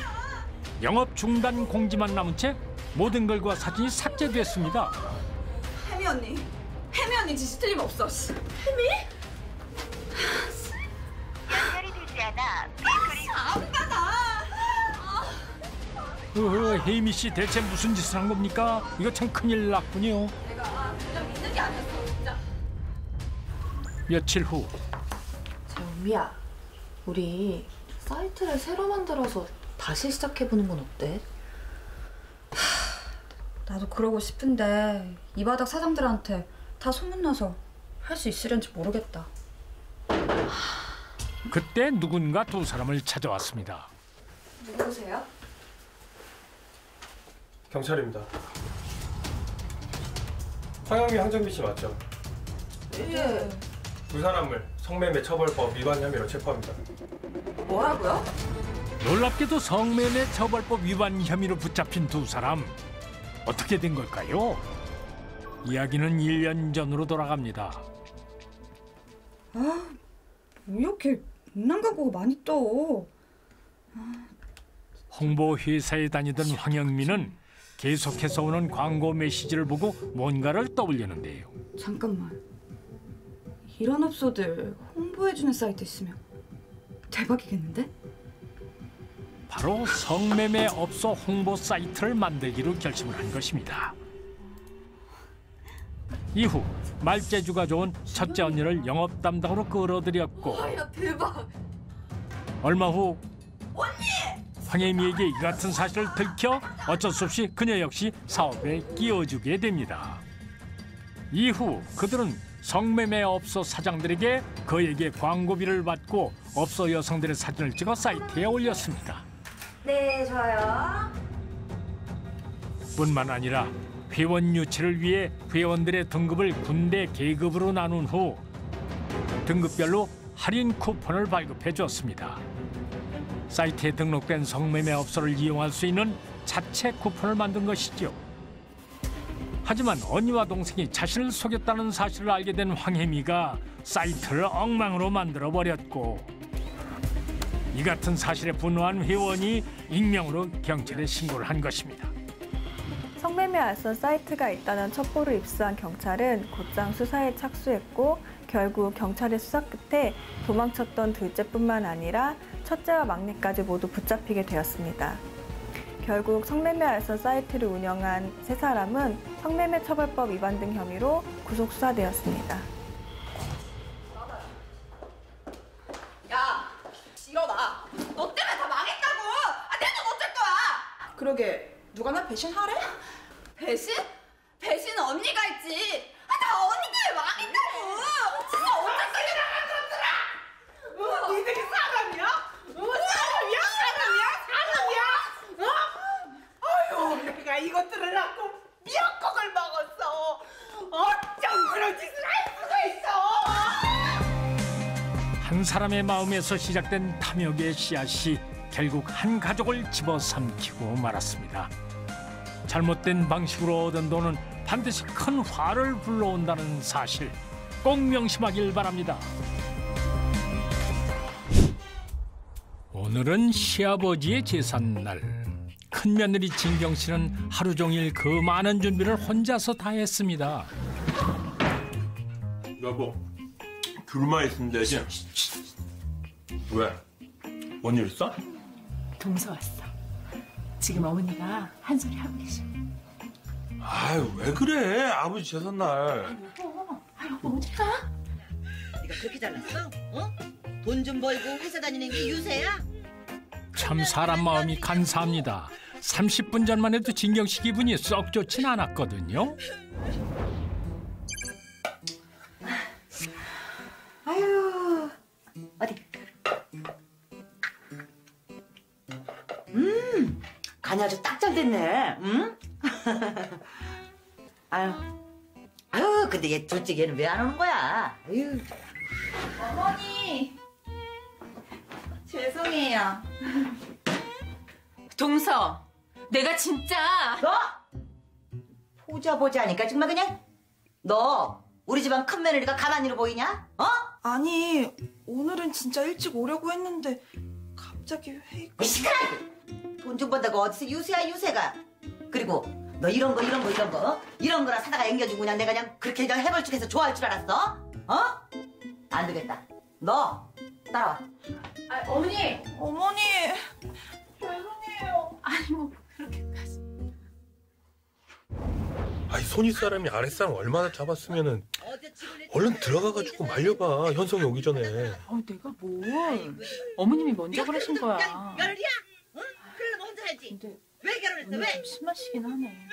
영업 중단 공지만 남은 채 모든 글과 사진이 삭제됐습니다. 혜미 언니 지시 틀림없어. 혜미? 연결이 되지 않아 안 받아. 혜미 씨 대체 무슨 짓을 한 겁니까? 이거 참 큰일 났군요. 내가 그냥 믿는 게 아니었어 진짜. 며칠 후 영미야, 우리 사이트를 새로 만들어서 다시 시작해보는 건 어때? 나도 그러고 싶은데 이 바닥 사장들한테 다 소문나서 할 수 있으려는지 모르겠다. 그때 누군가 두 사람을 찾아왔습니다. 누구세요? 경찰입니다. 황영미, 황정미 씨 맞죠? 예. 두 사람을 성매매 처벌법 위반 혐의로 체포합니다. 뭐라고요? 놀랍게도 성매매 처벌법 위반 혐의로 붙잡힌 두 사람. 어떻게 된 걸까요? 이야기는 1년 전으로 돌아갑니다. 뭐 이렇게 못난 광고가 많이 떠. 홍보 회사에 다니던 황영민은 계속해서 오는 광고 메시지를 보고 뭔가를 떠올리는데요. 잠깐만. 이런 업소들 홍보해주는 사이트 있으면 대박이겠는데? 바로 성매매 업소 홍보 사이트를 만들기로 결심을 한 것입니다. 이후 말재주가 좋은 첫째 언니를 영업 담당으로 끌어들였고 야 대박. 얼마 후 황혜미에게 이 같은 사실을 들켜 어쩔 수 없이 그녀 역시 사업에 끼워주게 됩니다. 이후 그들은 성매매 업소 사장들에게 그에게 광고비를 받고 업소 여성들의 사진을 찍어 사이트에 올렸습니다. 네, 좋아요. 뿐만 아니라 회원 유치를 위해 회원들의 등급을 군대 계급으로 나눈 후 등급별로 할인 쿠폰을 발급해 줬습니다. 사이트에 등록된 성매매 업소를 이용할 수 있는 자체 쿠폰을 만든 것이죠. 하지만 언니와 동생이 자신을 속였다는 사실을 알게 된 황혜미가 사이트를 엉망으로 만들어버렸고 이 같은 사실에 분노한 회원이 익명으로 경찰에 신고를 한 것입니다. 성매매 알선 사이트가 있다는 첩보를 입수한 경찰은 곧장 수사에 착수했고 결국 경찰의 수사 끝에 도망쳤던 둘째뿐만 아니라 첫째와 막내까지 모두 붙잡히게 되었습니다. 결국 성매매 알선 사이트를 운영한 세 사람은 성매매 처벌법 위반 등 혐의로 구속 수사되었습니다. 야 일어나. 너 때문에 다 망했다고. 내 돈 어쩔 거야? 그러게 누가 나 배신하래? 배신? 배신은 언니가 했지. 나 언니 때문에 망했다고. 진짜 어떡해. 니들이 사람이야? 사람이야? 아유, 내가 이것들을 낳고 미역국을 먹었어. 어쩜 그런 짓을 할 수가 있어? 한 사람의 마음에서 시작된 탐욕의 씨앗이 결국 한 가족을 집어삼키고 말았습니다. 잘못된 방식으로 얻은 돈은 반드시 큰 화를 불러온다는 사실 꼭 명심하길 바랍니다. 오늘은 시아버지의 제삿날. 큰며느리 진경 씨는 하루 종일 그 많은 준비를 혼자서 다 했습니다. 여보, 둘만 있으면 되지? 왜? 뭔 일 있어? 동서 왔어. 지금 어머니가 한 소리 하고 계셔. 아유, 왜 그래? 아버지 제삿날. 여보, 어디 가? 네가 그렇게 잘났어? 어? 돈 좀 벌고 회사 다니는 게 유세야? 참 사람 마음이 간사합니다. 30분 전만 해도 진경 씨 기분이 썩 좋진 않았거든요. 아유, 어디? 간이 아주 딱 잘 됐네. 아유, 근데 얘 둘째 얘는 왜 안 오는 거야? 아유. 어머니. 죄송해요. 동서, 내가 진짜. 너? 보자 하니까 정말 그냥 너 우리 집안 큰 며느리가 가만히로 보이냐? 어? 아니, 오늘은 진짜 일찍 오려고 했는데 갑자기 회의가... 시끄러! 돈 좀 번다고 어디서 유세야 유세가. 그리고 너 이런 거 이런 거나 사다가 앵겨주고 그냥 내가 그냥 그렇게 그냥 해벌쭉해서 좋아할 줄 알았어? 어? 안 되겠다. 너 따라와. 어머니. 어머니, 죄송해요. 아니 뭐 그렇게까지. 아니, 손윗 사람이 아랫사람 얼마나 잡았으면은 얼른 들어가가지고 말려봐. 현성이 오기 전에. 내가 뭘. 어머님이 먼저 그러신 거야. 며느리야? 응? 그러려면 혼자 살지. 왜 결혼했어? 왜? 심하시긴 하네.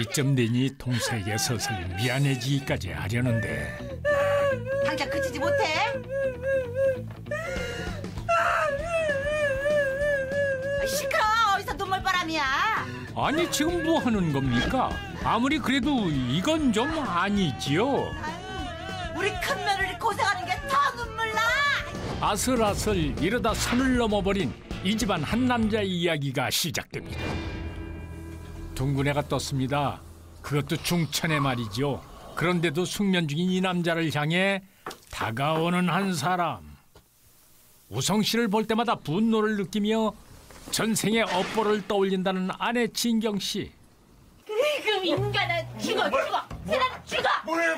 이쯤 되니 동서에게 슬슬 미안해지기까지 하려는데 당장 그치지 못해? 시끄러. 어디서 눈물바람이야? 아니 지금 뭐 하는 겁니까? 아무리 그래도 이건 좀 아니지요. 우리 큰 며느리 고생하는 게 더 눈물 나. 아슬아슬 이러다 선을 넘어버린 이 집안 한 남자의 이야기가 시작됩니다. 둥근 해가 떴습니다. 그것도 중천에 말이죠. 그런데도 숙면 중인 이 남자를 향해 다가오는 한 사람. 우성 씨를 볼 때마다 분노를 느끼며 전생의 업보를 떠올린다는 아내 진경 씨. 그 인간아, 죽어. 세상 죽어. 뭐해?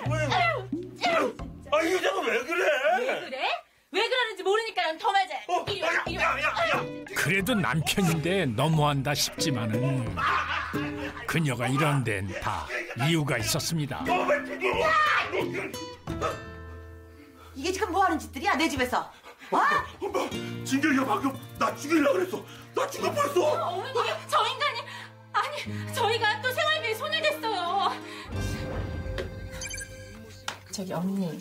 아, 이 여자가 왜 그래? 왜 그래? 왜 그러는지 모르니까 난 더 맞아. 이리 와. 그래도 남편인데 너무한다 싶지만은 그녀가 이런 데는 다 이유가 있었습니다. 이게 지금 뭐 하는 짓들이야 내 집에서? 엄마, 진경이가 방금 나 죽이려고 그랬어. 나 죽을 뻔했어. 어머니, 저 인간이 아니 저희가 또 생활비에 손을 댔어요. 저기 언니.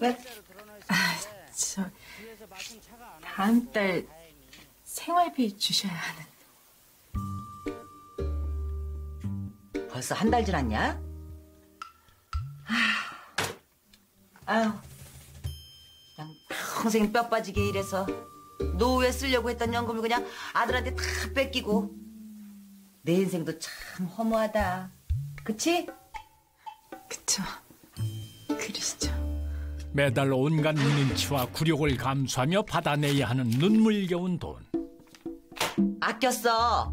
왜? 저 다음 달 생활비 주셔야 하는. 벌써 한 달 지났냐? 아유, 그냥 평생 뼈 빠지게 일해서 노후에 쓰려고 했던 연금을 그냥 아들한테 다 뺏기고 내 인생도 참 허무하다. 그치? 그쵸. 그러시죠. 매달 온갖 눈치와 굴욕을 감수하며 받아내야 하는 눈물겨운 돈. 아꼈어.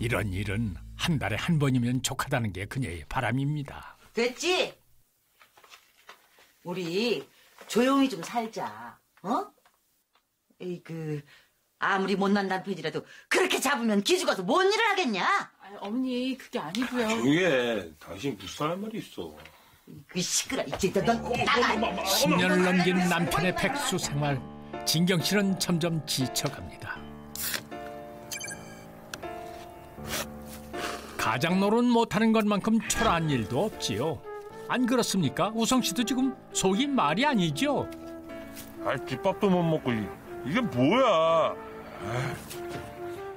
이런 일은 한 달에 한 번이면 족하다는 게 그녀의 바람입니다. 됐지? 우리 조용히 좀 살자. 어? 아무리 못난 남편이라도 그렇게 잡으면 기죽어서 뭔 일을 하겠냐? 아니, 어머니 그게 아니고요. 조용해. 당신 무슨 할 말이 있어. 그 시끄러. 이제 넌 나가. 10년을 넘긴 남편의 백수 생활. 진경 씨는 점점 지쳐갑니다. 가장 노릇 못하는 것만큼 초라한 일도 없지요. 안 그렇습니까? 우성 씨도 지금 속이 말이 아니죠? 뒷밥도 못 먹고 이게 뭐야?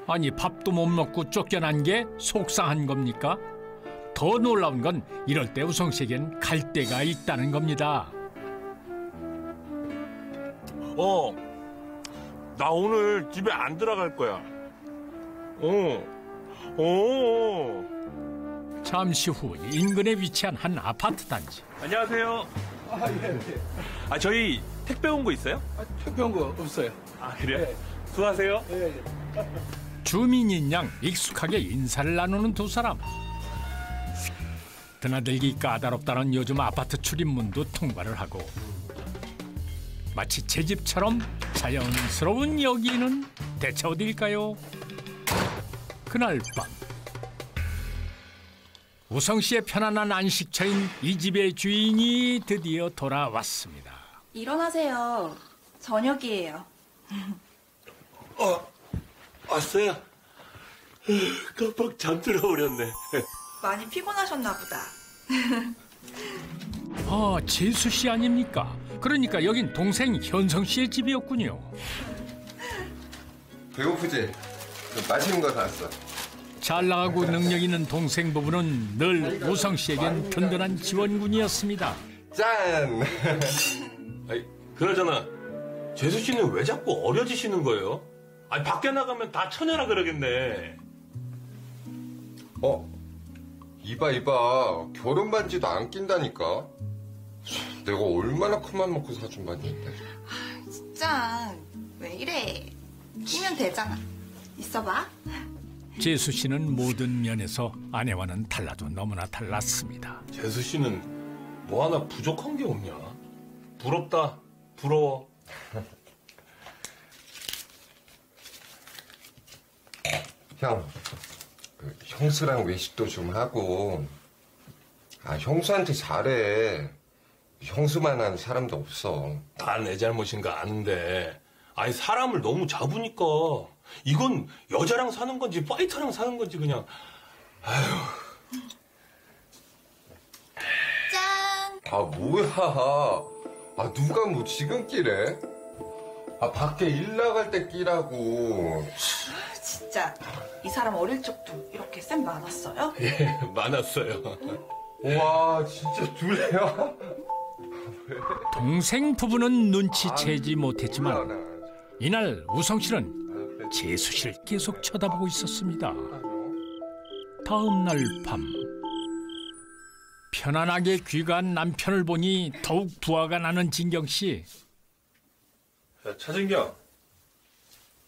아니 밥도 못 먹고 쫓겨난 게 속상한 겁니까? 더 놀라운 건 이럴 때 우성 씨에겐 갈 데가 있다는 겁니다. 나 오늘 집에 안 들어갈 거야. 잠시 후 인근에 위치한 한 아파트 단지. 안녕하세요. 예. 저희 택배 온 거 있어요? 택배 온 거 없어요. 그래요? 수고하세요. 주민인 양 익숙하게 인사를 나누는 두 사람. 드나들기 까다롭다는 요즘 아파트 출입문도 통과를 하고 마치 제 집처럼 자연스러운 여기는 대체 어디일까요? 그날 밤 우성 씨의 편안한 안식처인 이 집의 주인이 드디어 돌아왔습니다. 일어나세요. 저녁이에요. 왔어요? 깜빡 잠들어 버렸네. 많이 피곤하셨나 보다. 아, 재수 씨 아닙니까? 그러니까 여긴 동생 현성 씨의 집이었군요. 배고프지? 맛있는 거 사왔어. 잘 나가고 능력 있는 동생 부부는 늘 우성 씨에겐 든든한 지원군이었습니다. 짠! 그나저나 재수 씨는 왜 자꾸 어려지시는 거예요? 밖에 나가면 다 처녀라 그러겠네. 이봐. 결혼 반지도 안 낀다니까. 내가 얼마나 큰맘 먹고 사준 반지인데. 진짜 왜 이래? 끼면 되잖아. 있어봐. 재수 씨는 모든 면에서 아내와는 달라도 너무나 달랐습니다. 재수 씨는 뭐 하나 부족한 게 없냐? 부럽다. 부러워. 형, 형수랑 외식도 좀 하고. 형수한테 잘해. 형수만한 사람도 없어. 다 내 잘못인 거 아는데 사람을 너무 잡으니까 이건 여자랑 사는 건지 파이터랑 사는 건지 그냥. 짠. 뭐야. 누가 뭐 지금 끼래? 밖에 일 나갈 때 끼라고. 진짜 이 사람 어릴 적도 이렇게 쌤 많았어요? 예, 많았어요. 와, 진짜 둘이야? 동생 부부는 눈치채지 못했지만 이날 우성 씨는 재수 씨를 계속 쳐다보고 있었습니다. 다음 날 밤 편안하게 귀가한 남편을 보니 더욱 부하가 나는 진경 씨. 야, 차진경,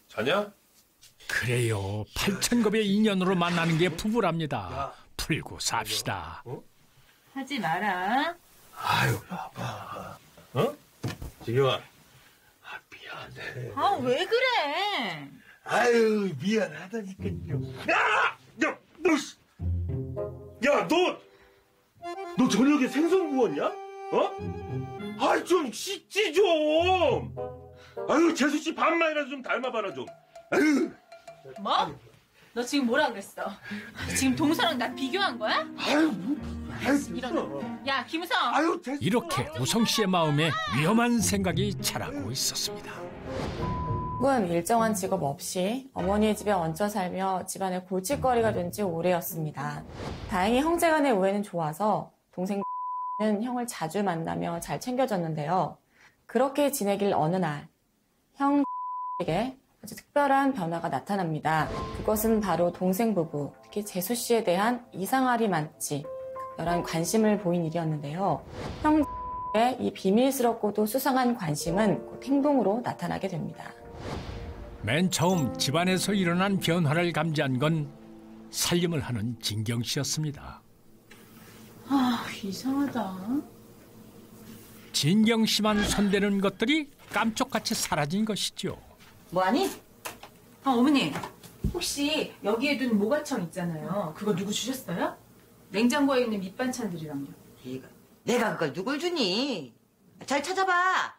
자냐? 그래요. 8,000겁의 인연으로 만나는 게 부부랍니다. 풀고 삽시다. 하지 마라. 봐봐. 진경아, 미안해. 왜 그래? 미안하다니까요. 너 저녁에 생선 구웠냐? 좀 씻지 좀. 재수 씨 반만이라도 좀 닮아봐라 좀. 뭐? 너 지금 뭐라 그랬어? 지금 동서랑 나 비교한 거야? 이런. 야, 김우성. 이렇게 우성 씨의 마음에 위험한 생각이 자라고 있었습니다. 은 일정한 직업 없이 어머니의 집에 얹혀 살며 집안의 골칫거리가 된 지 오래였습니다. 다행히 형제간의 우애는 좋아서 동생은 형을 자주 만나며 잘 챙겨줬는데요. 그렇게 지내길 어느 날 형에게 아주 특별한 변화가 나타납니다. 그것은 바로 동생 부부, 특히 재수 씨에 대한 이상하리만치 특별한 관심을 보인 일이었는데요. 형의 이 비밀스럽고도 수상한 관심은 곧 행동으로 나타나게 됩니다. 맨 처음 집안에서 일어난 변화를 감지한 건 살림을 하는 진경 씨였습니다. 이상하다. 진경 씨만 손대는 것들이 깜짝같이 사라진 것이죠. 뭐하니? 어머니, 혹시 여기에 둔 모가청 있잖아요. 그거 누구 주셨어요? 냉장고에 있는 밑반찬들이랑요. 내가 그걸 누굴 주니? 잘 찾아봐.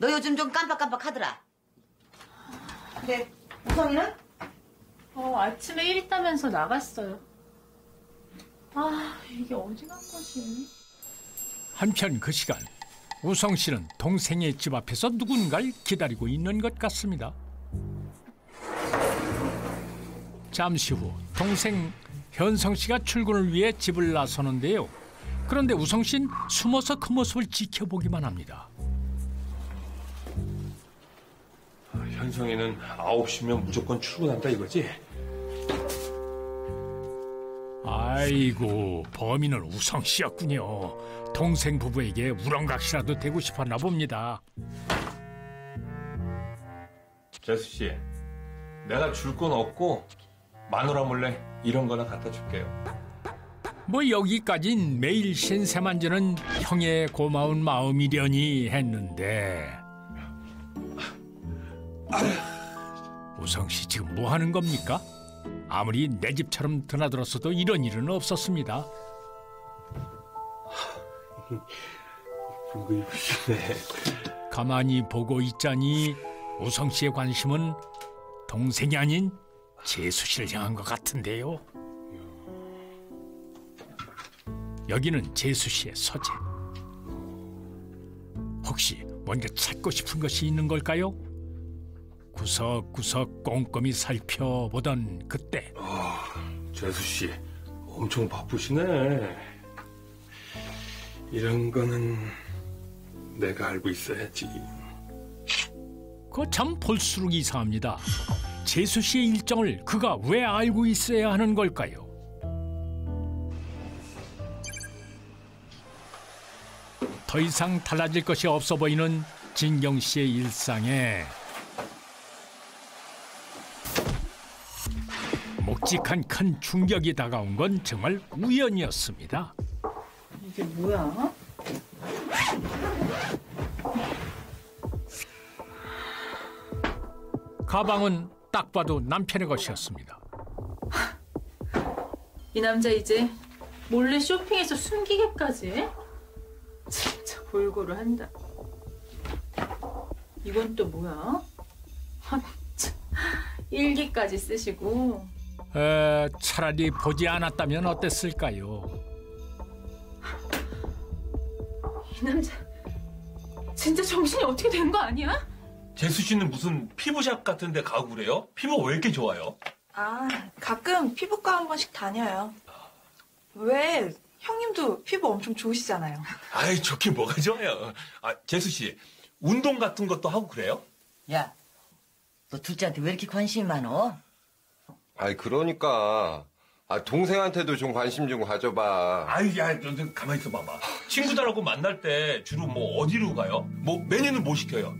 너 요즘 좀 깜빡깜빡하더라. 근데 우성이는? 아침에 일 있다면서 나갔어요. 이게 어디 간 거지? 한편 그 시간 우성 씨는 동생의 집 앞에서 누군가를 기다리고 있는 것 같습니다. 잠시 후 동생 현성 씨가 출근을 위해 집을 나서는데요. 그런데 우성 씨는 숨어서 그 모습을 지켜보기만 합니다. 현성이는 9시면 무조건 출근한다 이거지? 아이고, 범인은 우성 씨였군요. 동생 부부에게 우렁각시라도 되고 싶었나 봅니다. 재수 씨, 내가 줄 건 없고 마누라 몰래 이런 거나 갖다 줄게요. 뭐 여기까진 매일 신세 만지는 형의 고마운 마음이려니 했는데 우성 씨 지금 뭐 하는 겁니까? 아무리 내 집처럼 드나들었어도 이런 일은 없었습니다. 가만히 보고 있자니 우성 씨의 관심은 동생이 아닌 재수 씨를 향한 것 같은데요. 여기는 재수 씨의 서재. 혹시 뭔가 찾고 싶은 것이 있는 걸까요? 구석구석 꼼꼼히 살펴보던 그때 재수 씨 엄청 바쁘시네. 이런 거는 내가 알고 있어야지. 그거 참 볼수록 이상합니다. 재수 씨의 일정을 그가 왜 알고 있어야 하는 걸까요? 더 이상 달라질 것이 없어 보이는 진경 씨의 일상에 묵직한 큰 충격이 다가온 건 정말 우연이었습니다. 이게 뭐야? 가방은 딱 봐도 남편의 것이었습니다. 이 남자 이제 몰래 쇼핑해서 숨기게까지 해? 진짜 골고루 한다. 이건 또 뭐야? 일기까지 쓰시고. 차라리 보지 않았다면 어땠을까요? 이 남자 진짜 정신이 어떻게 된 거 아니야? 재수 씨는 무슨 피부샵 같은 데 가고 그래요? 피부가 왜 이렇게 좋아요? 가끔 피부과 한 번씩 다녀요. 왜 형님도 피부 엄청 좋으시잖아요. 아이, 좋긴 뭐가 좋아요. 재수 씨, 운동 같은 것도 하고 그래요? 야, 너 둘째한테 왜 이렇게 관심이 많어? 아이, 그러니까. 동생한테도 좀 관심 좀 가져봐. 너 가만히 있어 봐봐. 친구들하고 만날 때 주로 뭐 어디로 가요? 뭐 메뉴는 뭐 시켜요?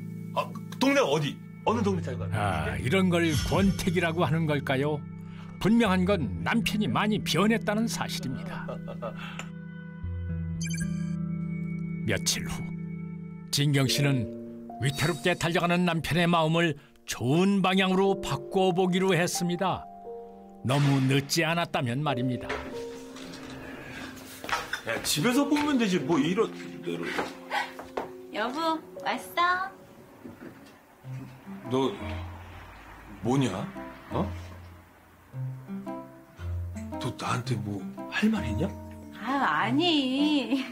동네 어디? 어느 동네 잘 가요? 이런 걸 권태기라고 하는 걸까요? 분명한 건 남편이 많이 변했다는 사실입니다. 며칠 후 진경 씨는 위태롭게 달려가는 남편의 마음을 좋은 방향으로 바꿔보기로 했습니다. 너무 늦지 않았다면 말입니다. 야, 집에서 보면 되지 뭐 이런 대로. 여보, 왔어? 너 뭐냐? 너 나한테 뭐 할 말 있냐? 아니.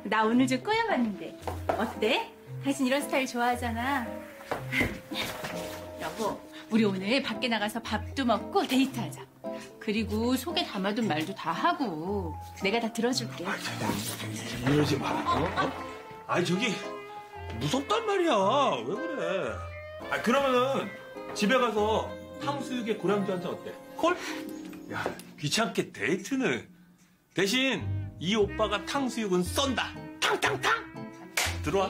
나 오늘 좀 꾸며봤는데 어때? 당신 이런 스타일 좋아하잖아. 여보, 우리 오늘 밖에 나가서 밥도 먹고 데이트하자. 그리고 속에 담아둔 말도 다 하고 내가 다 들어줄게. 이러지 마. 저기 무섭단 말이야. 왜 그래? 그러면은 집에 가서 탕수육에 고량주 한 잔 어때? 콜? 야, 귀찮게 데이트는. 대신 이 오빠가 탕수육은 쏜다. 탕탕탕. 들어와.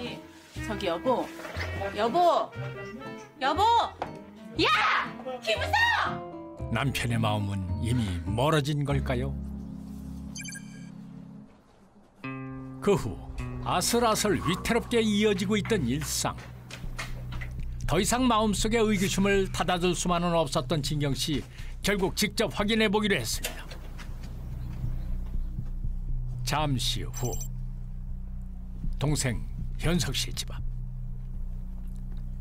저기 여보. 야! 김우성! 남편의 마음은 이미 멀어진 걸까요? 그 후 아슬아슬 위태롭게 이어지고 있던 일상. 더 이상 마음속의 의구심을 닫아둘 수만은 없었던 진경 씨. 결국 직접 확인해 보기로 했습니다. 잠시 후 동생 현석 씨 집 앞.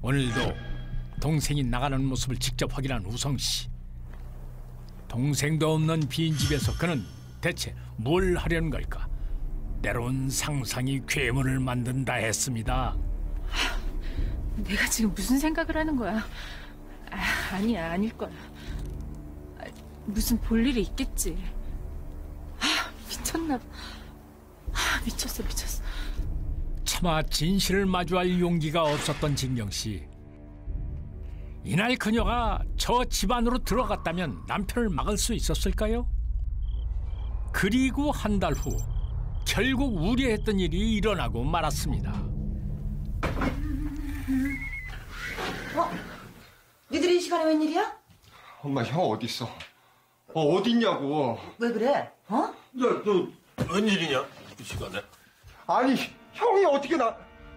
오늘도 동생이 나가는 모습을 직접 확인한 우성 씨. 동생도 없는 빈 집에서 그는 대체 뭘 하려는 걸까? 때론 상상이 괴물을 만든다 했습니다. 내가 지금 무슨 생각을 하는 거야? 아니야, 아닐 거야. 무슨 볼 일이 있겠지. 미쳤나 봐. 미쳤어. 차마 진실을 마주할 용기가 없었던 진경 씨. 이날 그녀가 저 집 안으로 들어갔다면 남편을 막을 수 있었을까요? 그리고 한 달 후 결국 우려했던 일이 일어나고 말았습니다. 니들이 이 시간에 웬일이야? 엄마, 형 어디 있어? 어디 있냐고. 왜 그래? 야, 너 웬일이냐? 이 시간에? 아니, 형이 어떻게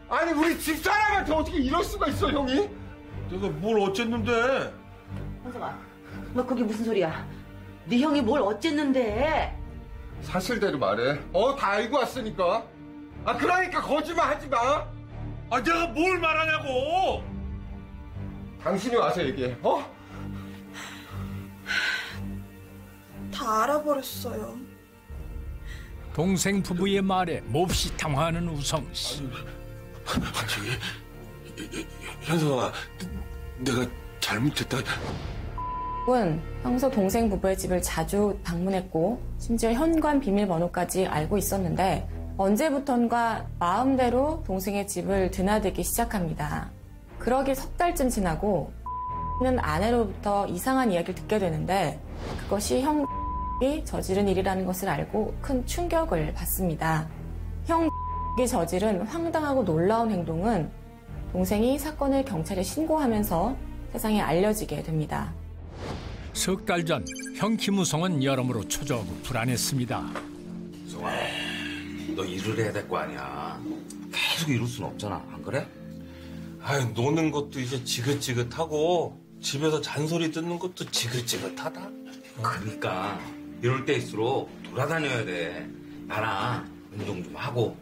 아니, 우리 집사람한테 어떻게 이럴 수가 있어, 형이? 내가 뭘 어쨌는데? 현석아, 너 그게 무슨 소리야? 네 형이 뭘 어쨌는데? 사실대로 말해. 다 알고 왔으니까. 그러니까 거짓말 하지 마. 내가 뭘 말하냐고. 당신이 와서 얘기해. 다 알아버렸어요. 동생 부부의 말에 몹시 당황하는 우성 씨. 현석아, 내가 잘못했다. 은 평소 동생 부부의 집을 자주 방문했고 심지어 현관 비밀번호까지 알고 있었는데 언제부턴가 마음대로 동생의 집을 드나들기 시작합니다. 그러기 석 달쯤 지나고 는 아내로부터 이상한 이야기를 듣게 되는데 그것이 형이 저지른 일이라는 것을 알고 큰 충격을 받습니다. 형이 저지른 황당하고 놀라운 행동은 동생이 사건을 경찰에 신고하면서 세상에 알려지게 됩니다. 석 달 전 형 김우성은 여러모로 초조하고 불안했습니다. 우성아, 너 일을 해야 될 거 아니야. 계속 이럴 순 없잖아, 안 그래? 노는 것도 이제 지긋지긋하고 집에서 잔소리 듣는 것도 지긋지긋하다. 그러니까 이럴 때일수록 돌아다녀야 돼. 나랑 운동 좀 하고.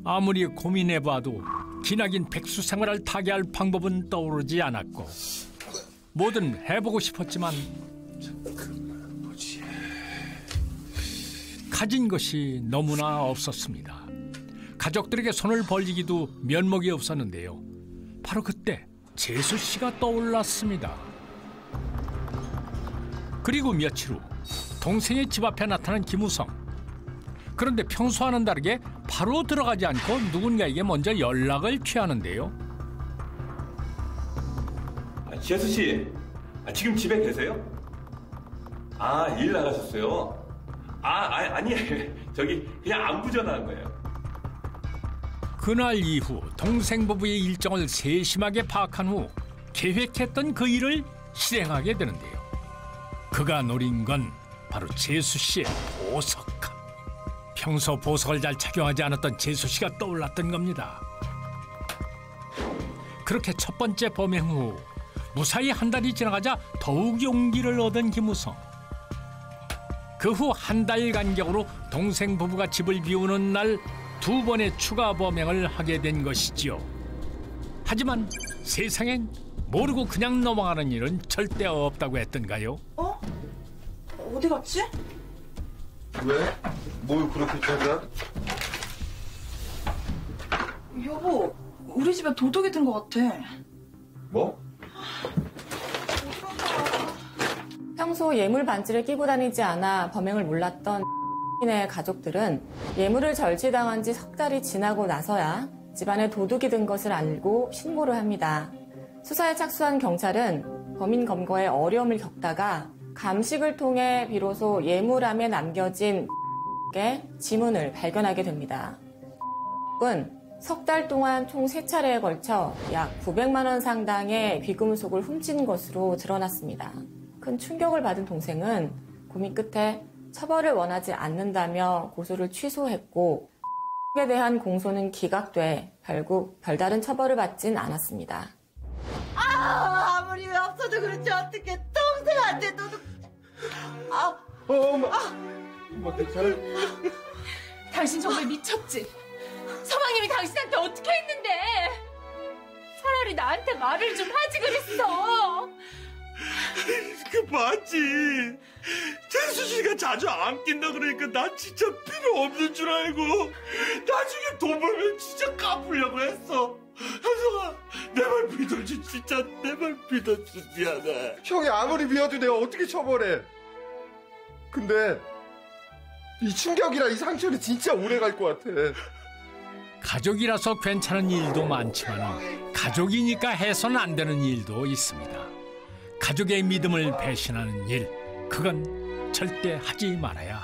아무리 고민해봐도 기나긴 백수 생활을 타개할 방법은 떠오르지 않았고 뭐든 해보고 싶었지만 가진 것이 너무나 없었습니다. 가족들에게 손을 벌리기도 면목이 없었는데요. 바로 그때 재수 씨가 떠올랐습니다. 그리고 며칠 후 동생의 집 앞에 나타난 김우성. 그런데 평소와는 다르게 바로 들어가지 않고 누군가에게 먼저 연락을 취하는데요. 재수 씨, 지금 집에 계세요? 일 나가셨어요? 아니, 저기 그냥 안부 전화한 거예요. 그날 이후 동생 부부의 일정을 세심하게 파악한 후 계획했던 그 일을 실행하게 되는데요. 그가 노린 건 바로 재수 씨의 보석. 평소 보석을 잘 착용하지 않았던 재수 씨가 떠올랐던 겁니다. 그렇게 첫 번째 범행 후 무사히 한 달이 지나가자 더욱 용기를 얻은 김우성. 그 후 한 달 간격으로 동생 부부가 집을 비우는 날 2번의 추가 범행을 하게 된 것이지요. 하지만 세상엔 모르고 그냥 넘어가는 일은 절대 없다고 했던가요? 어디 갔지? 왜? 뭘 그렇게 찾아? 여보, 우리 집에 도둑이 든 것 같아. 뭐? 평소 예물 반지를 끼고 다니지 않아 범행을 몰랐던 의 가족들은 예물을 절취당한 지 석 달이 지나고 나서야 집안에 도둑이 든 것을 알고 신고를 합니다. 수사에 착수한 경찰은 범인 검거에 어려움을 겪다가 감식을 통해 비로소 예물함에 남겨진 지문을 발견하게 됩니다. 은 석 달 동안 총 3차례에 걸쳐 약 900만 원 상당의 귀금속을 훔친 것으로 드러났습니다. 큰 충격을 받은 동생은 고민 끝에 처벌을 원하지 않는다며 고소를 취소했고 에 대한 공소는 기각돼 결국 별다른 처벌을 받진 않았습니다. 아무리 없어도 그렇지 어떻게 동생한테 도둑. 엄마 괜찮아? 당신 정말 미쳤지? 서방님이 당신한테 어떻게 했는데? 차라리 나한테 말을 좀 하지 그랬어. 그 맞지. 재수 씨가 자주 안 낀다 그러니까 난 진짜 필요 없는 줄 알고 나중에 돈 벌면 진짜 갚으려고 했어. 현성아, 내 말 믿어줘. 진짜 내 말 믿어줘. 미안해. 형이 아무리 미워도 내가 어떻게 처벌해. 근데 이 충격이랑 이 상처는 진짜 오래 갈 것 같아. 가족이라서 괜찮은 일도 많지만 가족이니까 해서는 안 되는 일도 있습니다. 가족의 믿음을 배신하는 일, 그건 절대 하지 말아야